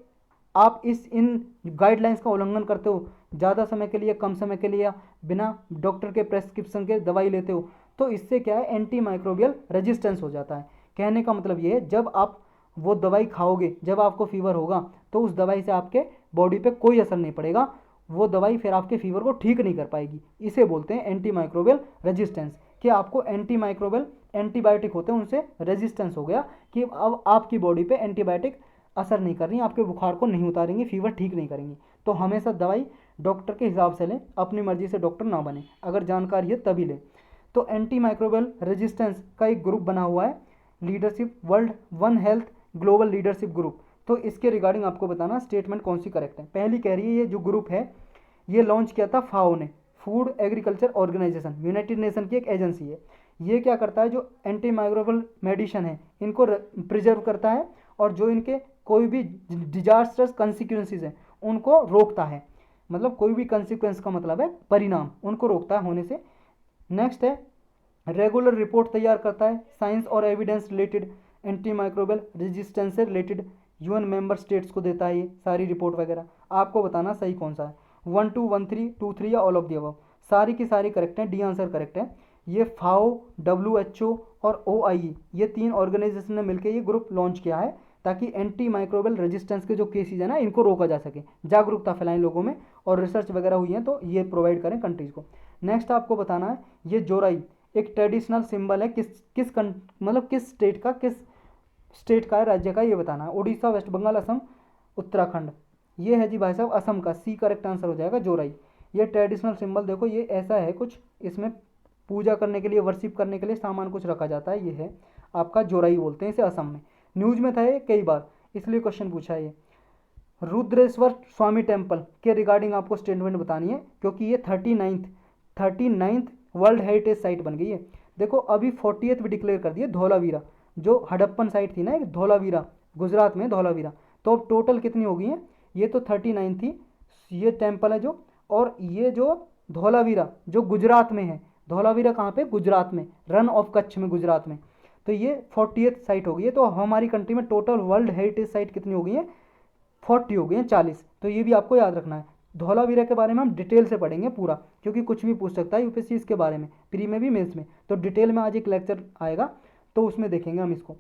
आप इन गाइडलाइंस का उल्लंघन करते हो, ज़्यादा समय के लिए, कम समय के लिए, या बिना डॉक्टर के प्रेस्क्रिप्शन के दवाई लेते हो, तो इससे क्या है एंटी माइक्रोबियल रेजिस्टेंस हो जाता है। कहने का मतलब ये है जब आप वो दवाई खाओगे, जब आपको फीवर होगा तो उस दवाई से आपके बॉडी पे कोई असर नहीं पड़ेगा, वो दवाई फिर आपके फीवर को ठीक नहीं कर पाएगी। इसे बोलते हैं एंटी माइक्रोबियल रेजिस्टेंस, कि आपको एंटी माइक्रोबियल एंटीबायोटिक होते हैं उनसे रेजिस्टेंस हो गया, कि अब आपकी बॉडी पे एंटीबायोटिक असर नहीं कर रही, आपके बुखार को नहीं उतारेंगी, फीवर ठीक नहीं करेंगी। तो हमेशा दवाई डॉक्टर के हिसाब से लें, अपनी मर्जी से डॉक्टर ना बने, अगर जानकारी है तभी लें। तो एंटी माइक्रोबियल रेजिस्टेंस का एक ग्रुप बना हुआ है leadership world one health global leadership group. तो इसके रिगार्डिंग आपको बताना स्टेटमेंट कौन सी करेक्ट है। पहली कह रही है ये जो ग्रुप है ये लॉन्च किया था फाओ ने, food agriculture organization, United Nation की एक एजेंसी है। ये क्या करता है, जो एंटी माइक्रोबियल मेडिसिन है इनको प्रिजर्व करता है, और जो इनके कोई भी डिजास्टर्स कंसिक्वेंसेज हैं उनको रोकता है। मतलब कोई भी कंसिक्वेंस का मतलब है परिणाम, उनको रोकता है होने से। नेक्स्ट है रेगुलर रिपोर्ट तैयार करता है, साइंस और evidence related, anti microbial resistance से रिलेटेड यूएन मेंबर स्टेट्स को देता है ये सारी रिपोर्ट वगैरह। आपको बताना सही कौन सा है, 1 2 1 3 2 3 या ऑल ऑफ दी अबव। सारी की सारी करेक्ट है, डी आंसर करेक्ट है। ये फाओ, WHO और OIE ये 3 ऑर्गेनाइजेशन ने मिलकर ये ग्रुप लॉन्च किया है, ताकि एंटी माइक्रोबियल रेजिस्टेंस के जो केसेज है ना इनको रोका जा सके, जागरूकता फैलाएं लोगों में, और रिसर्च वगैरह हुई है तो ये प्रोवाइड करें कंट्रीज को। नेक्स्ट आपको बताना है, ये जोराई एक ट्रेडिशनल सिंबल है मतलब किस स्टेट का है, राज्य का, ये बताना है। उड़ीसा, वेस्ट बंगाल, असम, उत्तराखंड। ये है जी भाई साहब असम का, सी करेक्ट आंसर हो जाएगा जोराई। ये ट्रेडिशनल सिंबल देखो ये ऐसा है कुछ, इसमें पूजा करने के लिए, वर्शिप करने के लिए सामान कुछ रखा जाता है, ये है आपका जोराई बोलते हैं इसे असम में। न्यूज में था ये कई बार, इसलिए क्वेश्चन पूछा है ये। रुद्रेश्वर स्वामी टेम्पल के रिगार्डिंग आपको स्टेटमेंट बतानी है, क्योंकि ये 39th वर्ल्ड हेरिटेज साइट बन गई है। देखो अभी 40th भी डिक्लेयर कर दिए, धौलावीरा जो हड़प्पन साइट थी ना एक, धौलावीरा गुजरात में, धौलावीरा। तो अब टोटल कितनी हो गई है, ये तो 39 थी ये टेम्पल है जो, और ये जो धौलावीरा जो गुजरात में है, धौलावीरा कहाँ पे, गुजरात में, रन ऑफ कच्छ में, गुजरात में। तो ये 40th साइट हो गई है। तो हमारी कंट्री में टोटल वर्ल्ड हेरिटेज साइट कितनी हो गई है, 40 हो गई हैं, 40। तो ये भी आपको याद रखना है। धौलावीरा के बारे में हम डिटेल से पढ़ेंगे पूरा, क्योंकि कुछ भी पूछ सकता है यूपीएससी इसके बारे में, प्री में भी मेंस में। तो डिटेल में आज एक लेक्चर आएगा तो उसमें देखेंगे हम इसको।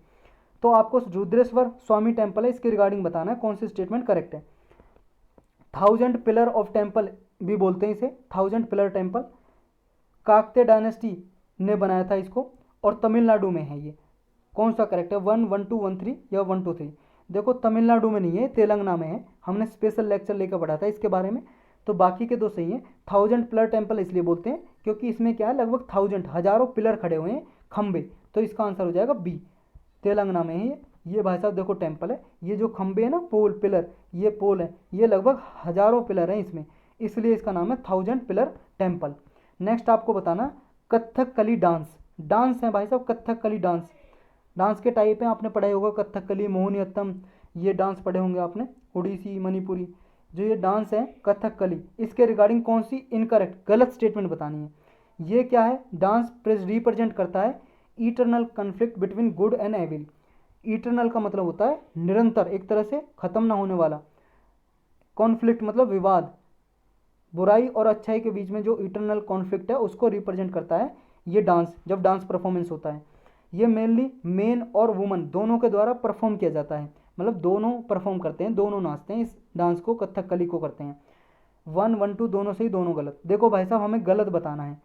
तो आपको रुद्रेश्वर स्वामी टेम्पल है, इसके रिगार्डिंग बताना है कौन सी स्टेटमेंट करेक्ट है। 1000 पिलर ऑफ टेम्पल भी बोलते हैं इसे, 1000 पिलर टेम्पल, काकतीय डायनेस्टी ने बनाया था इसको, और तमिलनाडु में है ये। कौन सा करेक्ट है, 1 1 2 1 3 या 1 2 3। देखो तमिलनाडु में नहीं है, तेलंगाना में है, हमने स्पेशल लेक्चर लेकर पढ़ा था इसके बारे में। तो बाकी के दो सही हैं। 1000 पिलर टेम्पल इसलिए बोलते हैं क्योंकि इसमें क्या है, लगभग 1000 हजारों पिलर खड़े हुए हैं, खंबे। तो इसका आंसर हो जाएगा बी, तेलंगाना में है ये भाई साहब देखो टेम्पल है, ये जो खंबे है ना, पोल पिलर, ये पोल है, ये लगभग हजारों पिलर हैं इसमें, इसलिए इसका नाम है 1000 पिलर टेम्पल। नेक्स्ट आपको बताना कथकली डांस, डांस है भाई साहब कथकली डांस। डांस के टाइप हैं, आपने पढ़ाई होगा कथकली, मोहिनीअट्टम, ये डांस पढ़े होंगे आपने, ओडिसी, मणिपुरी। जो ये डांस है कथकली, इसके रिगार्डिंग कौन सी इनकरेक्ट गलत स्टेटमेंट बतानी है। ये क्या है, डांस रिप्रेजेंट करता है eternal conflict between good and evil. Eternal का मतलब होता है निरंतर, एक तरह से खत्म ना होने वाला। कॉन्फ्लिक्ट मतलब विवाद, बुराई और अच्छाई के बीच में जो इटरनल कॉन्फ्लिक्ट है उसको रिप्रेजेंट करता है ये डांस, जब डांस परफॉर्मेंस होता है। ये मेनली मेन और वुमन दोनों के द्वारा परफॉर्म किया जाता है, मतलब दोनों परफॉर्म करते हैं, दोनों नाचते हैं इस डांस को, कथकली को करते हैं। 1 1 2 दोनों सही दोनों गलत। देखो भाई साहब हमें गलत बताना है,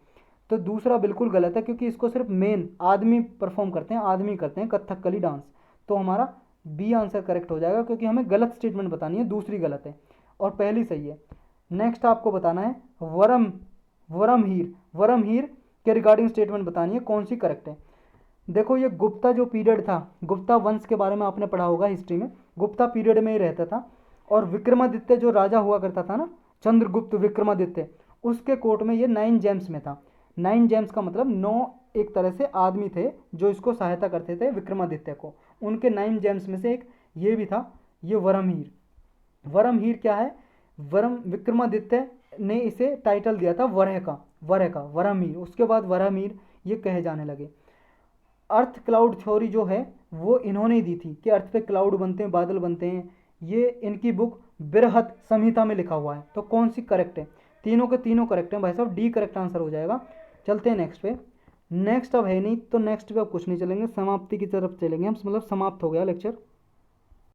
तो दूसरा बिल्कुल गलत है, क्योंकि इसको सिर्फ मेन आदमी परफॉर्म करते हैं, आदमी करते हैं कथकली डांस। तो हमारा बी आंसर करेक्ट हो जाएगा, क्योंकि हमें गलत स्टेटमेंट बतानी है, दूसरी गलत है और पहली सही है। नेक्स्ट आपको बताना है वरम हीर के रिगार्डिंग स्टेटमेंट बतानी है कौन सी करेक्ट है। देखो ये गुप्ता जो पीरियड था, गुप्ता वंश के बारे में आपने पढ़ा होगा हिस्ट्री में, गुप्ता पीरियड में ही रहता था। और विक्रमादित्य जो राजा हुआ करता था ना, चंद्रगुप्त विक्रमादित्य, उसके कोर्ट में ये 9 जेम्स में था। 9 जेम्स का मतलब 9 एक तरह से आदमी थे जो इसको सहायता करते थे विक्रमादित्य को, उनके 9 जेम्स में से एक ये भी था, ये वरमहीर। वरमहीर क्या है, विक्रमादित्य ने इसे टाइटल दिया था वरह का वरमहीर, उसके बाद वरमहीर ये कहे जाने लगे। अर्थ क्लाउड थ्योरी जो है वो इन्होंने दी थी कि अर्थ पे क्लाउड बनते हैं, बादल बनते हैं, ये इनकी बुक बृहत संहिता में लिखा हुआ है। तो कौन सी करेक्ट है, तीनों के तीनों करेक्ट हैं भाई साहब, डी करेक्ट आंसर हो जाएगा। चलते हैं नेक्स्ट पे, नेक्स्ट अब है नहीं तो नेक्स्ट पे अब कुछ नहीं चलेंगे, समाप्ति की तरफ चलेंगे हम, मतलब समाप्त हो गया लेक्चर।